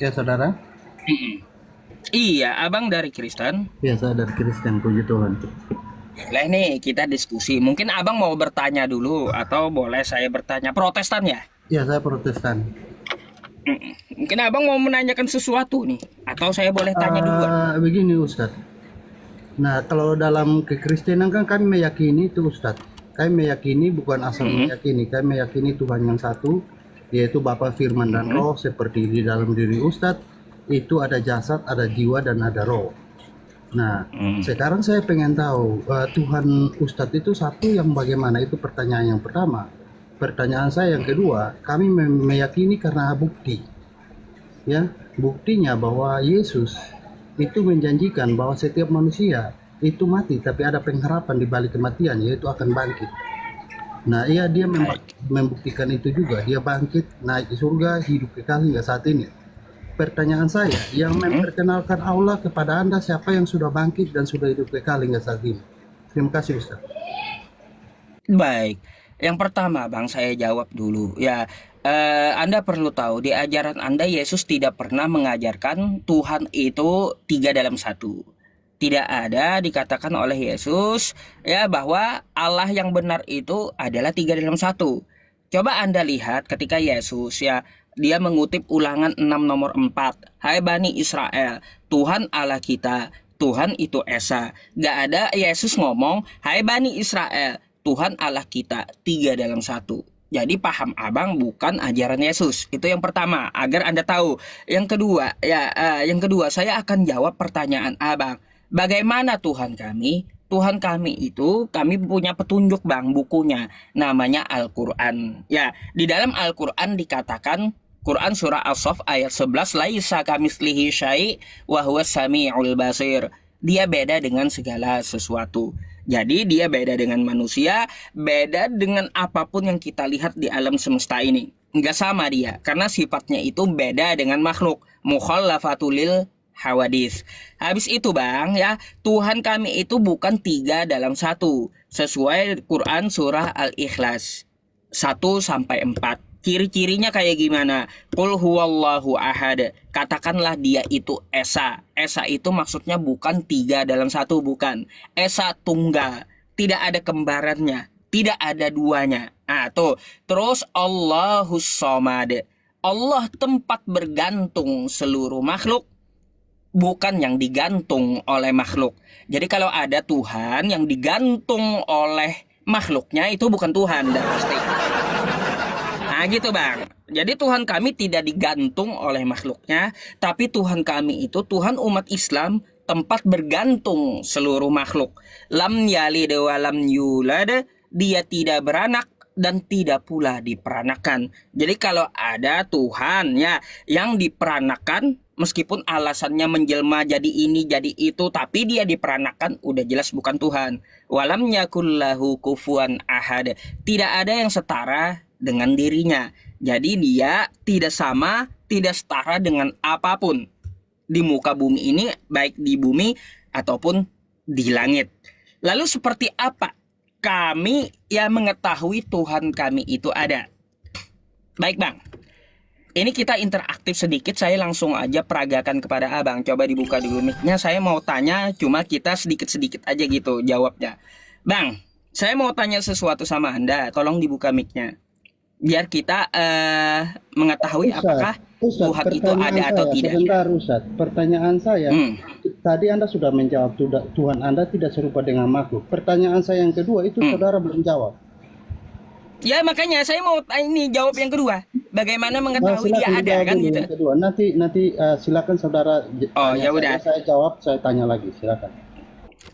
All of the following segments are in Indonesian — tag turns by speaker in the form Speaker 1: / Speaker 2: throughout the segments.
Speaker 1: Ya, saudara.
Speaker 2: Mm-mm. Iya, abang dari Kristen.
Speaker 1: Ya, saya dari Kristen, puji Tuhan.
Speaker 2: Lah nih kita diskusi. Mungkin abang mau bertanya dulu atau boleh saya bertanya? Protestan ya?
Speaker 1: Ya, saya Protestan.
Speaker 2: Mm-mm. Mungkin abang mau menanyakan sesuatu nih, atau saya boleh tanya duluan?
Speaker 1: Begini Ustadz. Nah, kalau dalam kekristenan kan kami meyakini itu Ustadz. Kami meyakini bukan asal
Speaker 2: Mm-mm.
Speaker 1: meyakini. Kami meyakini Tuhan yang satu, yaitu Bapa, Firman, dan
Speaker 2: Mm-mm.
Speaker 1: Roh. Seperti di dalam diri Ustadz, itu ada jasad, ada jiwa, dan ada roh. Nah,
Speaker 2: Mm.
Speaker 1: sekarang saya pengen tahu, Tuhan Ustadz itu satu yang bagaimana? Itu pertanyaan yang pertama. Pertanyaan saya yang kedua, kami meyakini karena bukti. Ya, buktinya bahwa Yesus itu menjanjikan bahwa setiap manusia itu mati tapi ada pengharapan di balik kematian, yaitu akan bangkit. Nah, iya, dia
Speaker 2: Baik.
Speaker 1: membuktikan itu juga. Dia bangkit, naik ke surga, hidup kekal hingga saat ini. Pertanyaan saya, yang
Speaker 2: Mm-mm.
Speaker 1: memperkenalkan Allah kepada Anda siapa yang sudah bangkit dan sudah hidup kekal hingga saat ini? Terima kasih Ustaz.
Speaker 2: Baik. Yang pertama, bang, saya jawab dulu. Ya, Anda perlu tahu di ajaran Anda Yesus tidak pernah mengajarkan Tuhan itu tiga dalam satu. Tidak ada dikatakan oleh Yesus ya bahwa Allah yang benar itu adalah tiga dalam satu. Coba Anda lihat ketika Yesus ya dia mengutip Ulangan 6 nomor 4. Hai Bani Israel, Tuhan Allah kita, Tuhan itu Esa. Gak ada Yesus ngomong, hai Bani Israel, Tuhan Allah kita, tiga dalam satu. Jadi paham abang bukan ajaran Yesus. Itu yang pertama, agar Anda tahu. Yang kedua saya akan jawab pertanyaan abang. Bagaimana Tuhan kami? Tuhan kami itu kami punya petunjuk bang bukunya namanya Al-Quran. Ya, di dalam Al-Quran dikatakan Quran surah As-Saff ayat 11 laisa kamitslihi syai' wa huwas samiul basir. Dia beda dengan segala sesuatu. Jadi dia beda dengan manusia, beda dengan apapun yang kita lihat di alam semesta ini. Enggak sama dia, karena sifatnya itu beda dengan makhluk. Mukhallafatulil hawadis. Habis itu bang ya, Tuhan kami itu bukan tiga dalam satu. Sesuai Quran surah Al-Ikhlas 1 sampai 4. Ciri-cirinya kayak gimana? Qul huwallahu ahad. Katakanlah dia itu Esa. Esa itu maksudnya bukan tiga dalam satu, bukan. Esa tunggal. Tidak ada kembarannya. Tidak ada duanya. Nah tuh. Terus Allahus somad. Allah tempat bergantung seluruh makhluk, bukan yang digantung oleh makhluk. Jadi kalau ada Tuhan yang digantung oleh makhluknya itu bukan Tuhan, dan pasti. Nah gitu bang. Jadi Tuhan kami tidak digantung oleh makhluknya, tapi Tuhan kami itu Tuhan umat Islam, tempat bergantung seluruh makhluk. Lam yalid wa lam yulad, dia tidak beranak dan tidak pula diperanakan. Jadi kalau ada Tuhan ya yang diperanakan, meskipun alasannya menjelma jadi ini jadi itu, tapi dia diperanakan, udah jelas bukan Tuhan. Walam yakullahu kufuwan ahad. Tidak ada yang setara dengan dirinya. Jadi dia tidak sama, tidak setara dengan apapun di muka bumi ini, baik di bumi ataupun di langit. Lalu seperti apa kami yang mengetahui Tuhan kami itu ada? Baik bang, ini kita interaktif sedikit, saya langsung aja peragakan kepada abang. Coba dibuka dulu mic-nya, saya mau tanya, cuma kita sedikit-sedikit aja gitu jawabnya. Bang, saya mau tanya sesuatu sama Anda, tolong dibuka mic-nya. Biar kita mengetahui
Speaker 1: Ustaz,
Speaker 2: apakah
Speaker 1: Ustaz,
Speaker 2: Tuhan itu ada
Speaker 1: pertanyaan
Speaker 2: atau
Speaker 1: saya,
Speaker 2: tidak.
Speaker 1: sebentar Ustaz. Pertanyaan saya,
Speaker 2: Hmm.
Speaker 1: tadi Anda sudah menjawab, Tuhan Anda tidak serupa dengan makhluk. Pertanyaan saya yang kedua, itu
Speaker 2: Hmm.
Speaker 1: saudara belum jawab.
Speaker 2: Ya makanya saya mau ini jawab yang kedua. Bagaimana mengetahui dia
Speaker 1: Silakan
Speaker 2: ada
Speaker 1: dijawab
Speaker 2: kan
Speaker 1: dulu
Speaker 2: gitu.
Speaker 1: yang kedua. Nanti silakan saudara
Speaker 2: Oh
Speaker 1: tanya
Speaker 2: ya udah.
Speaker 1: saya jawab, saya tanya lagi. Silakan.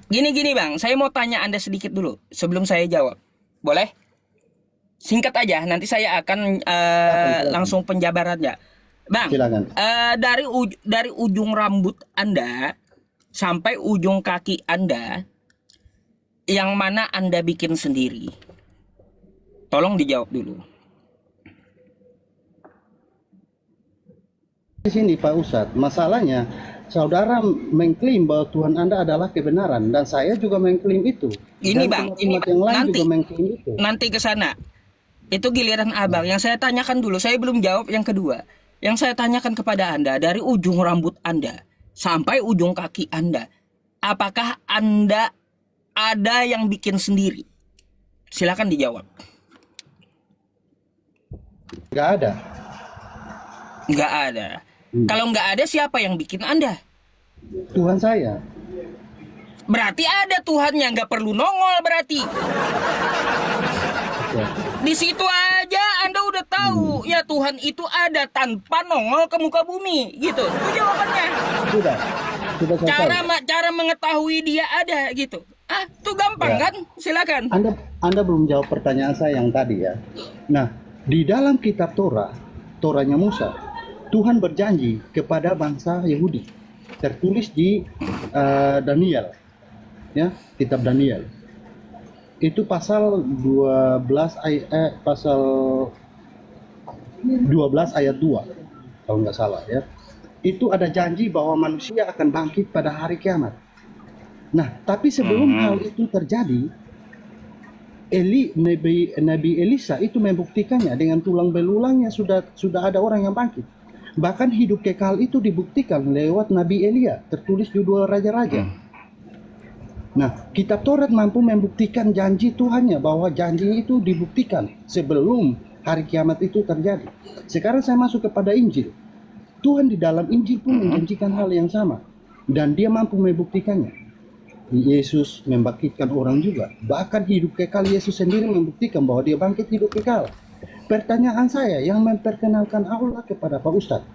Speaker 2: Gini bang, saya mau tanya Anda sedikit dulu sebelum saya jawab. Boleh? Singkat aja, nanti saya akan
Speaker 1: Silakan.
Speaker 2: langsung penjabarannya. Bang,
Speaker 1: Silakan.
Speaker 2: dari ujung rambut Anda sampai ujung kaki Anda, yang mana Anda bikin sendiri? Tolong dijawab dulu.
Speaker 1: Di sini Pak Ustadz, masalahnya saudara mengklaim bahwa Tuhan Anda adalah kebenaran dan saya juga mengklaim itu.
Speaker 2: Ini
Speaker 1: Dan
Speaker 2: bang, ini
Speaker 1: umat yang lain
Speaker 2: nanti
Speaker 1: juga mengklaim itu.
Speaker 2: nanti ke sana. Itu giliran abang. Yang saya tanyakan dulu, saya belum jawab yang kedua. Yang saya tanyakan kepada Anda, dari ujung rambut Anda sampai ujung kaki Anda, apakah Anda ada yang bikin sendiri? Silakan dijawab.
Speaker 1: Nggak ada.
Speaker 2: Nggak ada. Kalau nggak ada, siapa yang bikin Anda?
Speaker 1: Tuhan saya.
Speaker 2: Berarti ada Tuhannya, nggak perlu nongol berarti.
Speaker 1: Oke.
Speaker 2: Di situ aja Anda udah tahu ya Tuhan itu ada tanpa nongol ke muka bumi, gitu. Itu jawabannya.
Speaker 1: Sudah saya tahu.
Speaker 2: Cara mengetahui dia ada gitu. Itu gampang
Speaker 1: Ya.
Speaker 2: kan? Silakan.
Speaker 1: Anda belum jawab pertanyaan saya yang tadi ya. Nah, di dalam kitab Torahnya Musa, Tuhan berjanji kepada bangsa Yahudi. Tertulis di Daniel, ya, kitab Daniel. Itu pasal 12 ayat 2 kalau nggak salah ya. Itu ada janji bahwa manusia akan bangkit pada hari kiamat. Nah, tapi sebelum hal itu terjadi, Nabi Elisa itu membuktikannya dengan tulang belulangnya sudah ada orang yang bangkit. Bahkan hidup kekal itu dibuktikan lewat Nabi Elia, tertulis di 2 Raja-Raja. Nah, kitab Taurat mampu membuktikan janji Tuhannya, bahwa janji itu dibuktikan sebelum hari kiamat itu terjadi. Sekarang saya masuk kepada Injil. Tuhan di dalam Injil pun menjanjikan hal yang sama, dan dia mampu membuktikannya. Yesus membangkitkan orang juga. Bahkan hidup kekal Yesus sendiri membuktikan bahwa dia bangkit hidup kekal. Pertanyaan saya yang memperkenalkan Allah kepada Pak Ustadz,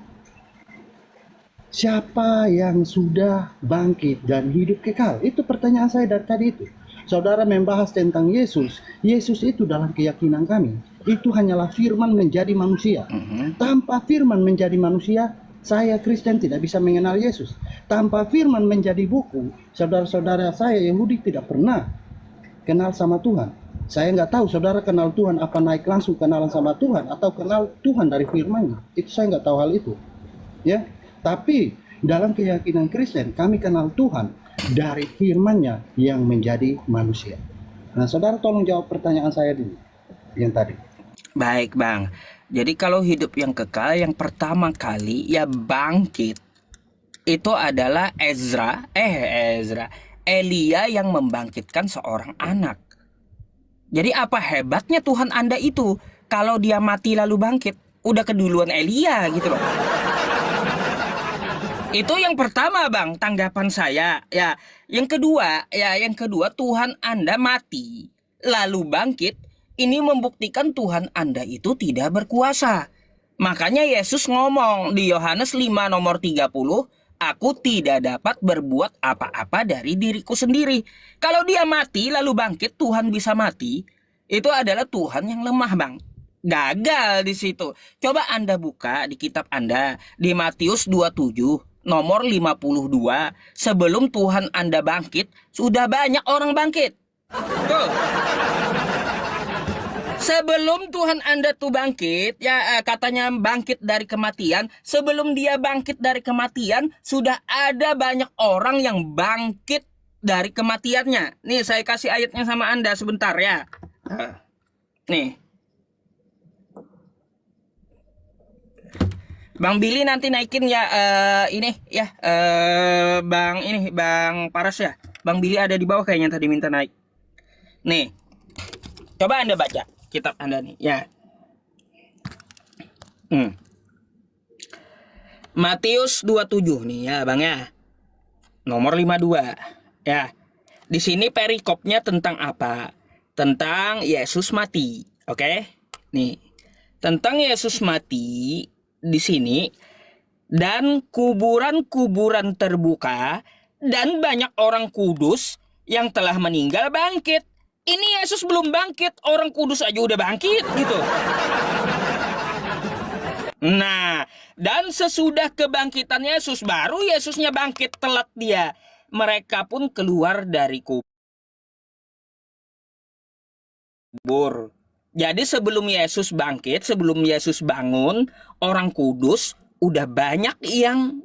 Speaker 1: siapa yang sudah bangkit dan hidup kekal? Itu pertanyaan saya dari tadi itu. Saudara membahas tentang Yesus. Yesus itu dalam keyakinan kami, itu hanyalah firman menjadi manusia. Tanpa firman menjadi manusia, saya Kristen tidak bisa mengenal Yesus. Tanpa firman menjadi buku, saudara-saudara saya Yahudi tidak pernah kenal sama Tuhan. Saya nggak tahu saudara kenal Tuhan apa naik langsung kenalan sama Tuhan, atau kenal Tuhan dari firman-Nya. Itu saya nggak tahu hal itu. Ya, tapi dalam keyakinan Kristen kami kenal Tuhan dari firman-Nya yang menjadi manusia. Nah, saudara tolong jawab pertanyaan saya dulu yang tadi.
Speaker 2: Baik Bang. Jadi kalau hidup yang kekal yang pertama kali ya bangkit itu adalah Elia yang membangkitkan seorang anak. Jadi apa hebatnya Tuhan Anda itu? Kalau dia mati lalu bangkit, udah keduluan Elia gitu loh. Itu yang pertama Bang, tanggapan saya. Ya, yang kedua Tuhan Anda mati lalu bangkit, ini membuktikan Tuhan Anda itu tidak berkuasa. Makanya Yesus ngomong di Yohanes 5 nomor 30, aku tidak dapat berbuat apa-apa dari diriku sendiri. Kalau dia mati lalu bangkit, Tuhan bisa mati, itu adalah Tuhan yang lemah Bang. Gagal di situ. Coba Anda buka di kitab Anda di Matius 27 nomor 52. Sebelum Tuhan Anda bangkit, sudah banyak orang bangkit. Tuh. Sebelum Tuhan Anda tuh bangkit, ya katanya bangkit dari kematian. Sebelum dia bangkit dari kematian, sudah ada banyak orang yang bangkit dari kematiannya. Nih saya kasih ayatnya sama Anda sebentar ya. Nih. Bang Billy nanti naikin ya Bang Paras ya. Bang Billy ada di bawah kayaknya tadi minta naik. Nih. Coba Anda baca kitab Anda nih ya. Matius 27 nih ya Bang ya. Nomor 52 ya. Di sini perikopnya tentang apa? Tentang Yesus mati. Oke? Nih. Tentang Yesus mati di sini, dan kuburan-kuburan terbuka, dan banyak orang kudus yang telah meninggal bangkit. Ini Yesus belum bangkit, orang kudus aja udah bangkit gitu. Nah, dan sesudah kebangkitan Yesus, baru Yesusnya bangkit, telat dia. Mereka pun keluar dari kubur. Jadi sebelum Yesus bangkit, sebelum Yesus bangun, orang kudus udah banyak yang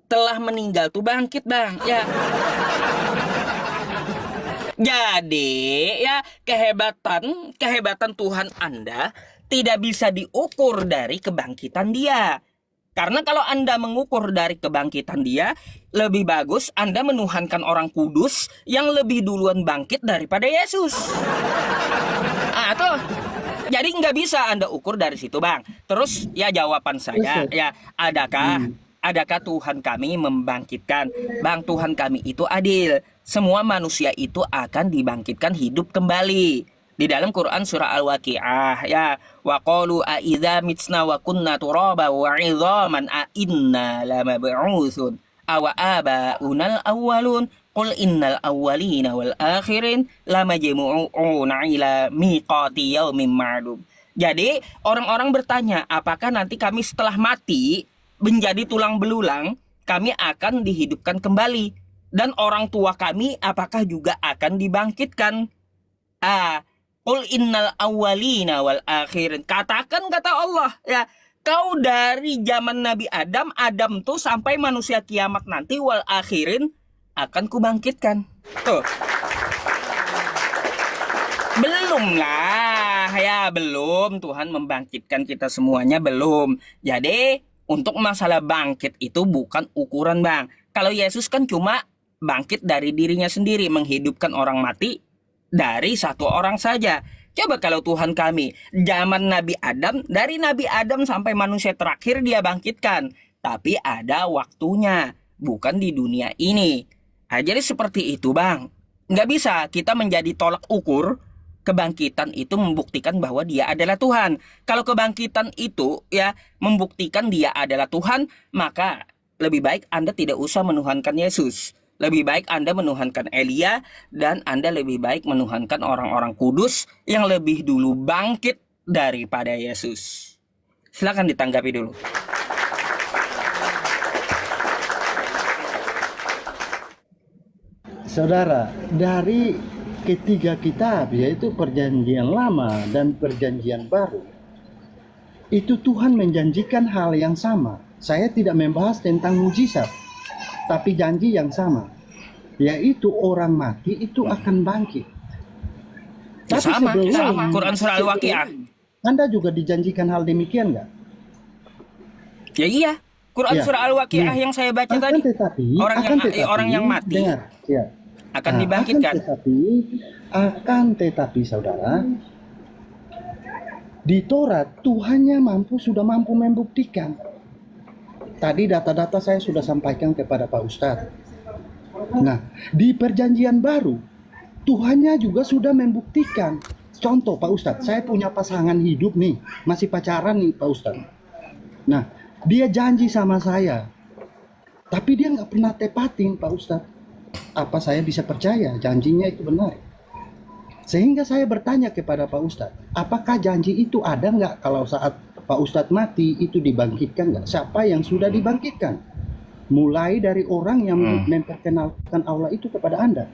Speaker 2: telah meninggal tuh bangkit Bang ya. Jadi ya kehebatan Tuhan Anda tidak bisa diukur dari kebangkitan dia. Karena kalau Anda mengukur dari kebangkitan dia, lebih bagus Anda menuhankan orang kudus yang lebih duluan bangkit daripada Yesus. Tuh. Jadi nggak bisa Anda ukur dari situ, Bang. Terus ya jawaban saya, ya adakah Tuhan kami membangkitkan? Bang, Tuhan kami itu adil. Semua manusia itu akan dibangkitkan hidup kembali. Di dalam Quran surah Al-Waqiah, ya, wa qalu a idza mitsna wa kunna turaba wa 'idhaman a inna lamab'utsun aw abaunal awwalun qul innal awwalina wal akhirin lamajmu'una ila miqati yaumin ma'lum. Jadi orang-orang bertanya, apakah nanti kami setelah mati menjadi tulang belulang, kami akan dihidupkan kembali, dan orang tua kami apakah juga akan dibangkitkan? Qul innal awwalina wal akhirin. Katakan, kata Allah, ya, kau dari zaman Nabi Adam, Adam tuh sampai manusia kiamat nanti, wal akhirin, akan kubangkitkan. Tuh. Belum lah, ya, belum. Tuhan membangkitkan kita semuanya, belum. Jadi untuk masalah bangkit itu bukan ukuran, Bang. Kalau Yesus kan cuma bangkit dari dirinya sendiri, menghidupkan orang mati dari satu orang saja. Coba kalau Tuhan kami zaman Nabi Adam, dari Nabi Adam sampai manusia terakhir dia bangkitkan, tapi ada waktunya, bukan di dunia ini. Jadi seperti itu, Bang. Nggak bisa kita menjadi tolak ukur. Kebangkitan itu membuktikan bahwa dia adalah Tuhan. Kalau kebangkitan itu ya membuktikan dia adalah Tuhan, maka lebih baik Anda tidak usah menuhankan Yesus. Lebih baik Anda menuhankan Elia, dan Anda lebih baik menuhankan orang-orang kudus yang lebih dulu bangkit daripada Yesus. Silakan ditanggapi dulu.
Speaker 1: Saudara, dari ketiga kitab, yaitu Perjanjian Lama dan Perjanjian Baru, itu Tuhan menjanjikan hal yang sama. Saya tidak membahas tentang mujizat, tapi janji yang sama, yaitu orang mati itu akan bangkit.
Speaker 2: Ya,
Speaker 1: Tapi
Speaker 2: sama. Quran surah Al-Waqiah.
Speaker 1: Anda juga dijanjikan hal demikian nggak?
Speaker 2: Ya iya, Quran
Speaker 1: Ya.
Speaker 2: surah Al-Waqiah
Speaker 1: Ya.
Speaker 2: yang saya baca tadi. Orang yang mati
Speaker 1: dengar, ya.
Speaker 2: akan dibangkitkan.
Speaker 1: Akan tetapi, saudara, di Taurat Tuhannya sudah mampu membuktikan. Tadi data-data saya sudah sampaikan kepada Pak Ustadz. Nah, di Perjanjian Baru Tuhannya juga sudah membuktikan. Contoh, Pak Ustadz, saya punya pasangan hidup nih, masih pacaran nih, Pak Ustadz. Nah, dia janji sama saya, tapi dia nggak pernah tepatin, Pak Ustadz. Apa saya bisa percaya janjinya itu benar? Sehingga saya bertanya kepada Pak Ustadz, apakah janji itu ada nggak kalau saat Pak Ustadz mati itu dibangkitkan nggak? Siapa yang sudah dibangkitkan? Mulai dari orang yang memperkenalkan Allah itu kepada Anda.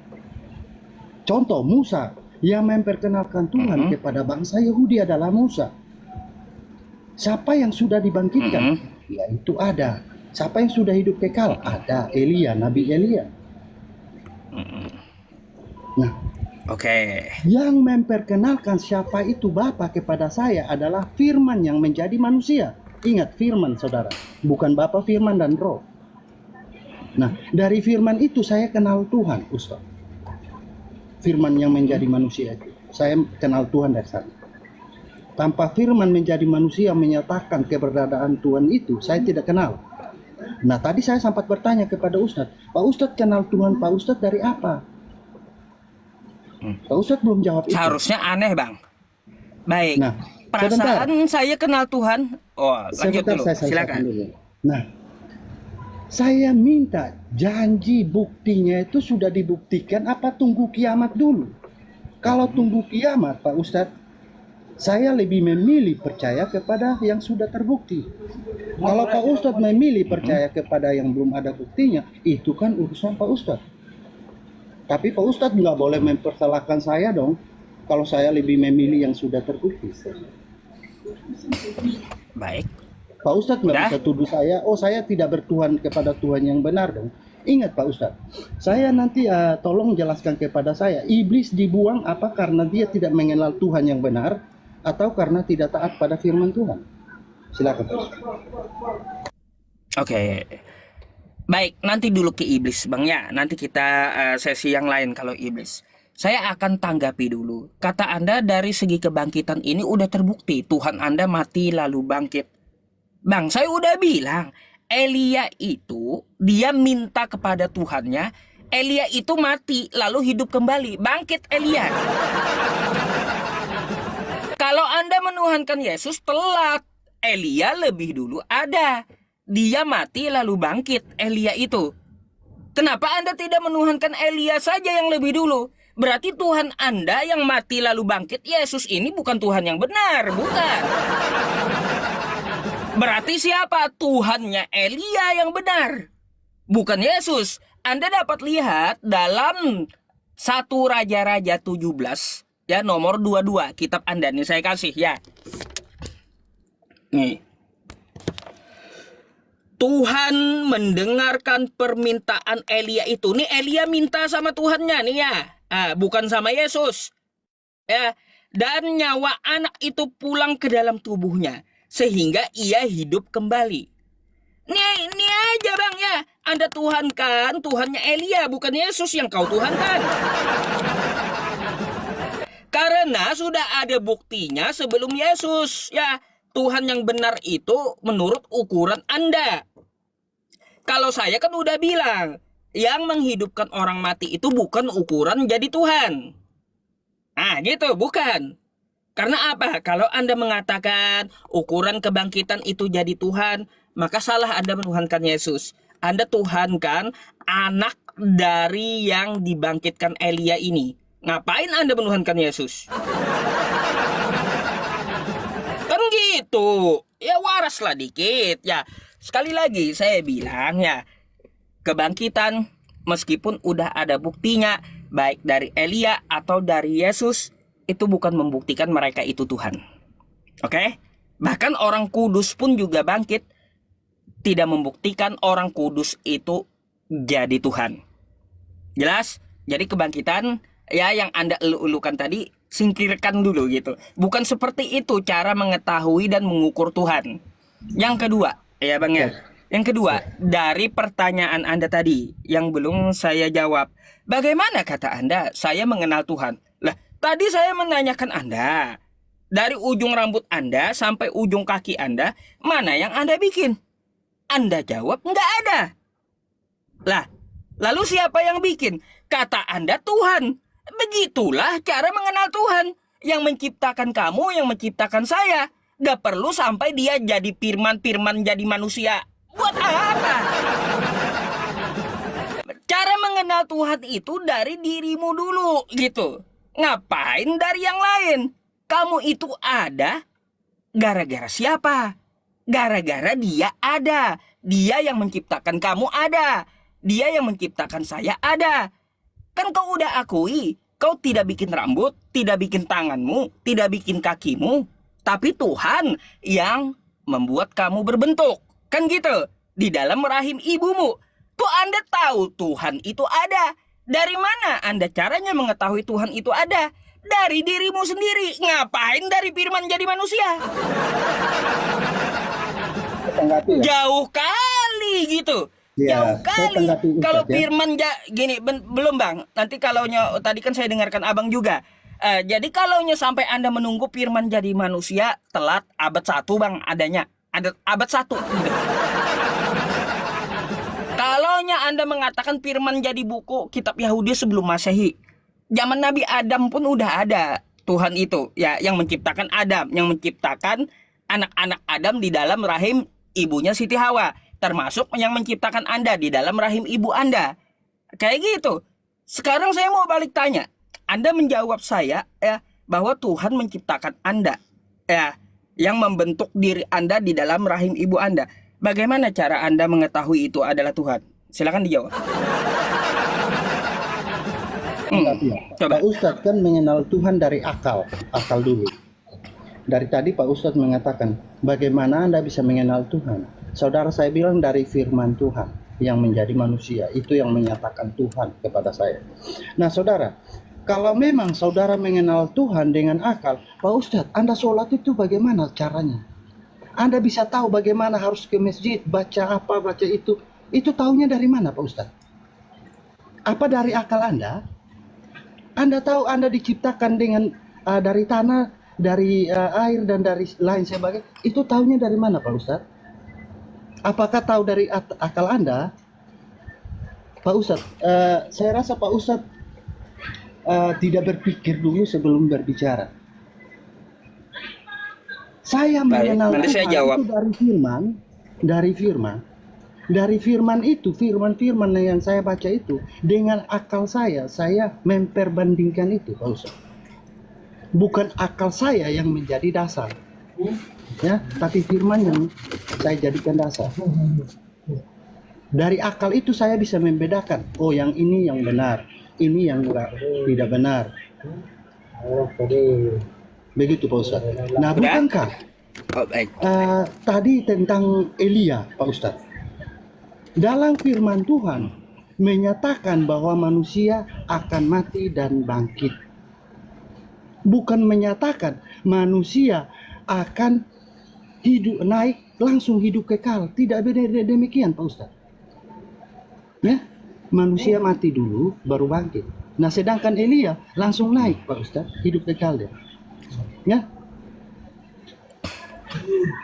Speaker 1: Contoh, Musa yang memperkenalkan Tuhan kepada bangsa Yahudi adalah Musa. Siapa yang sudah dibangkitkan? Ya, itu ada. Siapa yang sudah hidup kekal? Ada Elia, Nabi Elia. Nah, yang memperkenalkan siapa itu Bapa kepada saya adalah Firman yang menjadi manusia. Ingat, Firman, saudara, bukan Bapa, Firman, dan Roh. Nah, dari Firman itu saya kenal Tuhan, Ustaz. Firman yang menjadi manusia itu, saya kenal Tuhan dari sana. Tanpa Firman menjadi manusia menyatakan keberadaan Tuhan itu, saya tidak kenal. Nah, tadi saya sempat bertanya kepada Ustadz, Pak Ustadz kenal Tuhan Pak Ustadz dari apa? Pak Ustadz belum jawab itu.
Speaker 2: Seharusnya aneh, Bang. Baik.
Speaker 1: Nah,
Speaker 2: perasaan saya kenal Tuhan. Oh, lanjut dulu. Silakan.
Speaker 1: Nah, saya minta janji buktinya itu sudah dibuktikan apa tunggu kiamat dulu? Kalau tunggu kiamat, Pak Ustadz, saya lebih memilih percaya kepada yang sudah terbukti. Kalau Pak Ustadz memilih percaya kepada yang belum ada buktinya, itu kan urusan Pak Ustadz. Tapi Pak Ustadz nggak boleh mempersalahkan saya dong, kalau saya lebih memilih yang sudah terbukti.
Speaker 2: Baik.
Speaker 1: Pak Ustadz nggak bisa tuduh saya, oh saya tidak bertuhan kepada Tuhan yang benar dong. Ingat Pak Ustadz, saya nanti tolong jelaskan kepada saya, iblis dibuang apa karena dia tidak mengenal Tuhan yang benar, atau karena tidak taat pada firman Tuhan? Silakan Pak Ustadz.
Speaker 2: Oke. Baik, nanti dulu ke iblis Bang ya. Nanti kita sesi yang lain kalau iblis. Saya akan tanggapi dulu. Kata Anda dari segi kebangkitan ini udah terbukti. Tuhan Anda mati lalu bangkit. Bang, saya udah bilang. Elia itu, dia minta kepada Tuhannya. Elia itu mati lalu hidup kembali. Bangkit Elia. Kalau Anda menuhankan Yesus, telat. Elia lebih dulu ada. Dia mati lalu bangkit, Elia itu. Kenapa Anda tidak menuhankan Elia saja yang lebih dulu? Berarti Tuhan Anda yang mati lalu bangkit, Yesus ini bukan Tuhan yang benar, bukan. Berarti siapa? Tuhannya Elia yang benar, bukan Yesus. Anda dapat lihat dalam 1 Raja-Raja 17, ya, nomor 22, kitab Anda nih saya kasih ya. Nih. Tuhan mendengarkan permintaan Elia itu. Nih Elia minta sama Tuhannya nih ya. Bukan sama Yesus. Ya, dan nyawa anak itu pulang ke dalam tubuhnya sehingga ia hidup kembali. Ini aja Bang ya. Anda tuhankan Tuhannya Elia, bukan Yesus yang kau tuhankan. Karena sudah ada buktinya sebelum Yesus. Ya, Tuhan yang benar itu menurut ukuran Anda. Kalau saya kan udah bilang, yang menghidupkan orang mati itu bukan ukuran jadi Tuhan. Nah gitu, bukan. Karena apa? Kalau Anda mengatakan ukuran kebangkitan itu jadi Tuhan, maka salah Anda menuhankan Yesus. Anda tuhankan anak dari yang dibangkitkan Elia ini. Ngapain Anda menuhankan Yesus? Kan gitu. Ya waraslah dikit. Ya, sekali lagi saya bilang ya, kebangkitan meskipun udah ada buktinya, baik dari Elia atau dari Yesus, itu bukan membuktikan mereka itu Tuhan. Oke? Bahkan orang kudus pun juga bangkit, tidak membuktikan orang kudus itu jadi Tuhan. Jelas? Jadi kebangkitan ya yang Anda elu-elukan tadi, singkirkan dulu gitu. Bukan seperti itu cara mengetahui dan mengukur Tuhan. Yang kedua, ya Bang ya. Yang kedua, dari pertanyaan Anda tadi yang belum saya jawab. Bagaimana kata Anda saya mengenal Tuhan? Lah, tadi saya menanyakan Anda, dari ujung rambut Anda sampai ujung kaki Anda, mana yang Anda bikin? Anda jawab nggak ada. Lah, lalu siapa yang bikin? Kata Anda Tuhan. Begitulah cara mengenal Tuhan. Yang menciptakan kamu, yang menciptakan saya. Gak perlu sampai dia jadi firman jadi manusia. Buat apa? Cara mengenal Tuhan itu dari dirimu dulu gitu. Ngapain dari yang lain? Kamu itu ada gara-gara siapa? Gara-gara dia ada. Dia yang menciptakan kamu ada. Dia yang menciptakan saya ada. Kan kau udah akui, kau tidak bikin rambut, tidak bikin tanganmu, tidak bikin kakimu. Tapi Tuhan yang membuat kamu berbentuk. Kan gitu, di dalam rahim ibumu. Tuh Anda tahu Tuhan itu ada. Dari mana Anda caranya mengetahui Tuhan itu ada? Dari dirimu sendiri. Ngapain dari firman jadi manusia? Jauh kali gitu.
Speaker 1: Ya,
Speaker 2: Jauh kali. Kalau
Speaker 1: ya.
Speaker 2: firman gini, belum Bang. Nanti kalau tadi kan saya dengarkan Abang juga. Jadi kalau sampai Anda menunggu firman jadi manusia, telat abad 1 Bang adanya. Ada abad 1 gitu. Kalau Anda mengatakan firman jadi buku kitab Yahudi sebelum Masehi, zaman Nabi Adam pun udah ada Tuhan itu, ya, yang menciptakan Adam, yang menciptakan anak-anak Adam di dalam rahim ibunya Siti Hawa, termasuk yang menciptakan Anda di dalam rahim ibu Anda. Kayak gitu. Sekarang saya mau balik tanya. Anda menjawab saya ya bahwa Tuhan menciptakan Anda, ya, yang membentuk diri Anda di dalam rahim ibu Anda. Bagaimana cara Anda mengetahui itu adalah Tuhan? Silakan dijawab.
Speaker 1: Coba. Pak Ustadz kan mengenal Tuhan dari akal dulu. Dari tadi Pak Ustadz mengatakan, bagaimana Anda bisa mengenal Tuhan? Saudara saya bilang dari firman Tuhan yang menjadi manusia, itu yang menyatakan Tuhan kepada saya. Nah saudara, Kalau memang saudara mengenal Tuhan dengan akal, Pak Ustadz, Anda sholat itu bagaimana caranya? Anda bisa tahu bagaimana harus ke masjid, baca apa, baca itu. Itu tahunya dari mana Pak Ustadz? Apa dari akal Anda? Anda tahu Anda diciptakan dengan dari tanah, dari air, dan dari lain sebagainya. Itu tahunya dari mana Pak Ustadz? Apakah tahu dari akal Anda? Pak Ustadz, saya rasa Pak Ustadz tidak berpikir dulu sebelum berbicara. Saya
Speaker 2: Baik,
Speaker 1: mengenal
Speaker 2: nanti saya
Speaker 1: Tuhan
Speaker 2: jawab.
Speaker 1: itu dari firman itu, firman yang saya baca itu dengan akal saya memperbandingkan itu, Pak Ustaz. Bukan akal saya yang menjadi dasar, ya, tapi firman yang saya jadikan dasar. Dari akal itu saya bisa membedakan, oh yang ini yang benar, ini yang tidak benar. Begitu Pak Ustaz. Nah, bukankah
Speaker 2: Oh, baik.
Speaker 1: tadi tentang Elia, Pak Ustaz? Dalam firman Tuhan menyatakan bahwa manusia akan mati dan bangkit. Bukan menyatakan manusia akan hidup naik langsung hidup kekal. Tidak benar demikian Pak Ustaz. Ya, manusia mati dulu baru bangkit. Nah, sedangkan Elia langsung naik Pak Ustaz, hidup kekal dia. Ya.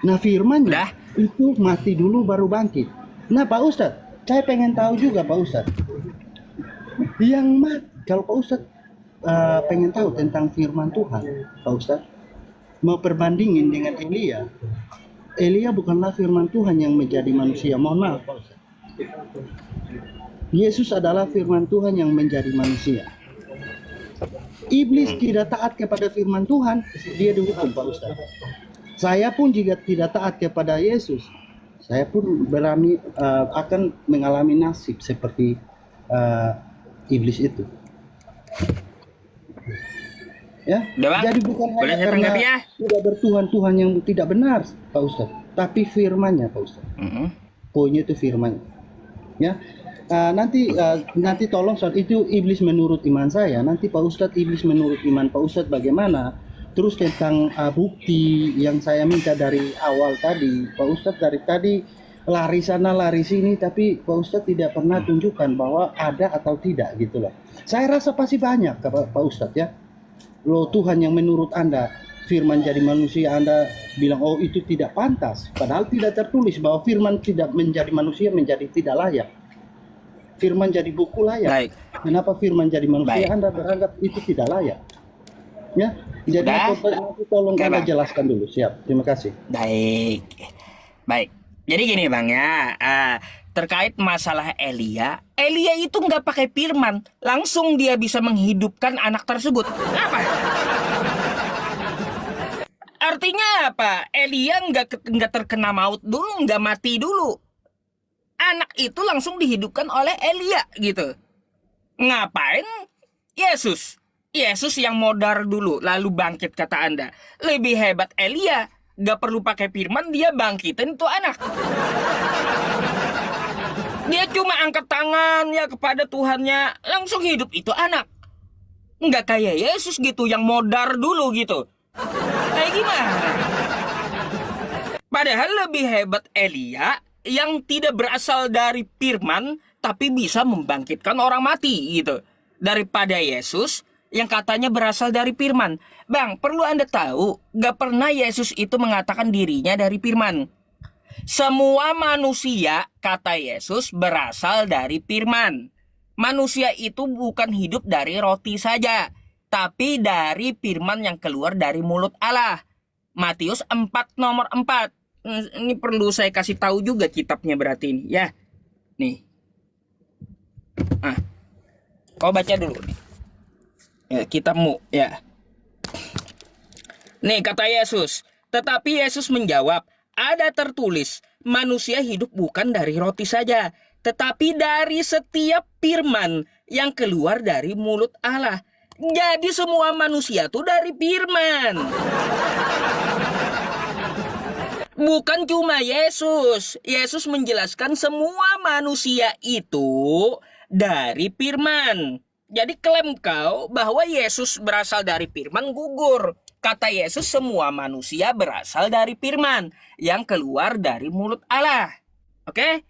Speaker 1: Nah, firmannya
Speaker 2: Udah.
Speaker 1: itu mati dulu baru bangkit. Nah, Pak Ustadz, saya pengen tahu juga Pak Ustadz. Kalau Pak Ustadz pengen tahu tentang firman Tuhan, Pak Ustadz, mau perbandingin dengan Elia. Elia bukanlah firman Tuhan yang menjadi manusia. Mohon maaf, Pak Ustadz. Yesus adalah firman Tuhan yang menjadi manusia. Iblis tidak taat kepada firman Tuhan, dia dihukum Pak Ustaz. Saya pun jika tidak taat kepada Yesus, saya pun akan mengalami nasib seperti iblis itu. Ya,
Speaker 2: Udah, Bang?
Speaker 1: jadi bukan
Speaker 2: Boleh
Speaker 1: hanya
Speaker 2: saya
Speaker 1: karena
Speaker 2: tanggapi ya?
Speaker 1: tidak bertuhan yang tidak benar, Pak Ustaz, tapi firman-Nya, Pak Ustaz. Poinnya itu firman. Ya. Nanti tolong soal itu iblis menurut iman saya. Nanti Pak Ustadz iblis menurut iman Pak Ustadz bagaimana? Terus tentang bukti yang saya minta dari awal tadi, Pak Ustadz dari tadi lari sana lari sini, tapi Pak Ustadz tidak pernah tunjukkan bahwa ada atau tidak gitu loh. Saya rasa pasti banyak Pak Ustadz ya. Loh, Tuhan yang menurut Anda firman jadi manusia, Anda bilang oh itu tidak pantas, padahal tidak tertulis bahwa firman tidak menjadi manusia menjadi tidak layak. Firman jadi buku layak.
Speaker 2: Baik.
Speaker 1: Kenapa firman jadi manusia?
Speaker 2: Baik.
Speaker 1: Anda beranggap itu tidak layak. Ya, jadi
Speaker 2: Udah.
Speaker 1: tolong
Speaker 2: Oke,
Speaker 1: Anda
Speaker 2: Bang.
Speaker 1: jelaskan dulu. Siap. Terima kasih.
Speaker 2: Baik. Baik. Jadi gini Bang ya, terkait masalah Elia itu nggak pakai firman, langsung dia bisa menghidupkan anak tersebut. Apa? Artinya apa? Elia nggak terkena maut dulu, nggak mati dulu. Anak itu langsung dihidupkan oleh Elia gitu. Ngapain? Yesus yang modar dulu lalu bangkit kata Anda. Lebih hebat Elia, gak perlu pakai firman, dia bangkitin tuh anak. Dia cuma angkat tangan ya kepada Tuhannya, langsung hidup itu anak. Nggak kayak Yesus gitu yang modar dulu gitu. Kayak gimana? Padahal lebih hebat Elia yang tidak berasal dari firman tapi bisa membangkitkan orang mati gitu, daripada Yesus yang katanya berasal dari firman. Bang, perlu Anda tahu, gak pernah Yesus itu mengatakan dirinya dari firman. Semua manusia, kata Yesus, berasal dari firman. Manusia itu bukan hidup dari roti saja, tapi dari firman yang keluar dari mulut Allah. Matius 4 nomor 4. Ini perlu saya kasih tahu juga kitabnya berarti ini ya. Nih. Kau baca dulu nih. Ya, kitabmu ya. Nih kata Yesus. Tetapi Yesus menjawab, ada tertulis, manusia hidup bukan dari roti saja, tetapi dari setiap firman yang keluar dari mulut Allah. Jadi semua manusia tuh dari firman. Bukan cuma Yesus. Yesus menjelaskan semua manusia itu dari firman. Jadi klaim kau bahwa Yesus berasal dari firman gugur. Kata Yesus semua manusia berasal dari firman yang keluar dari mulut Allah. Oke?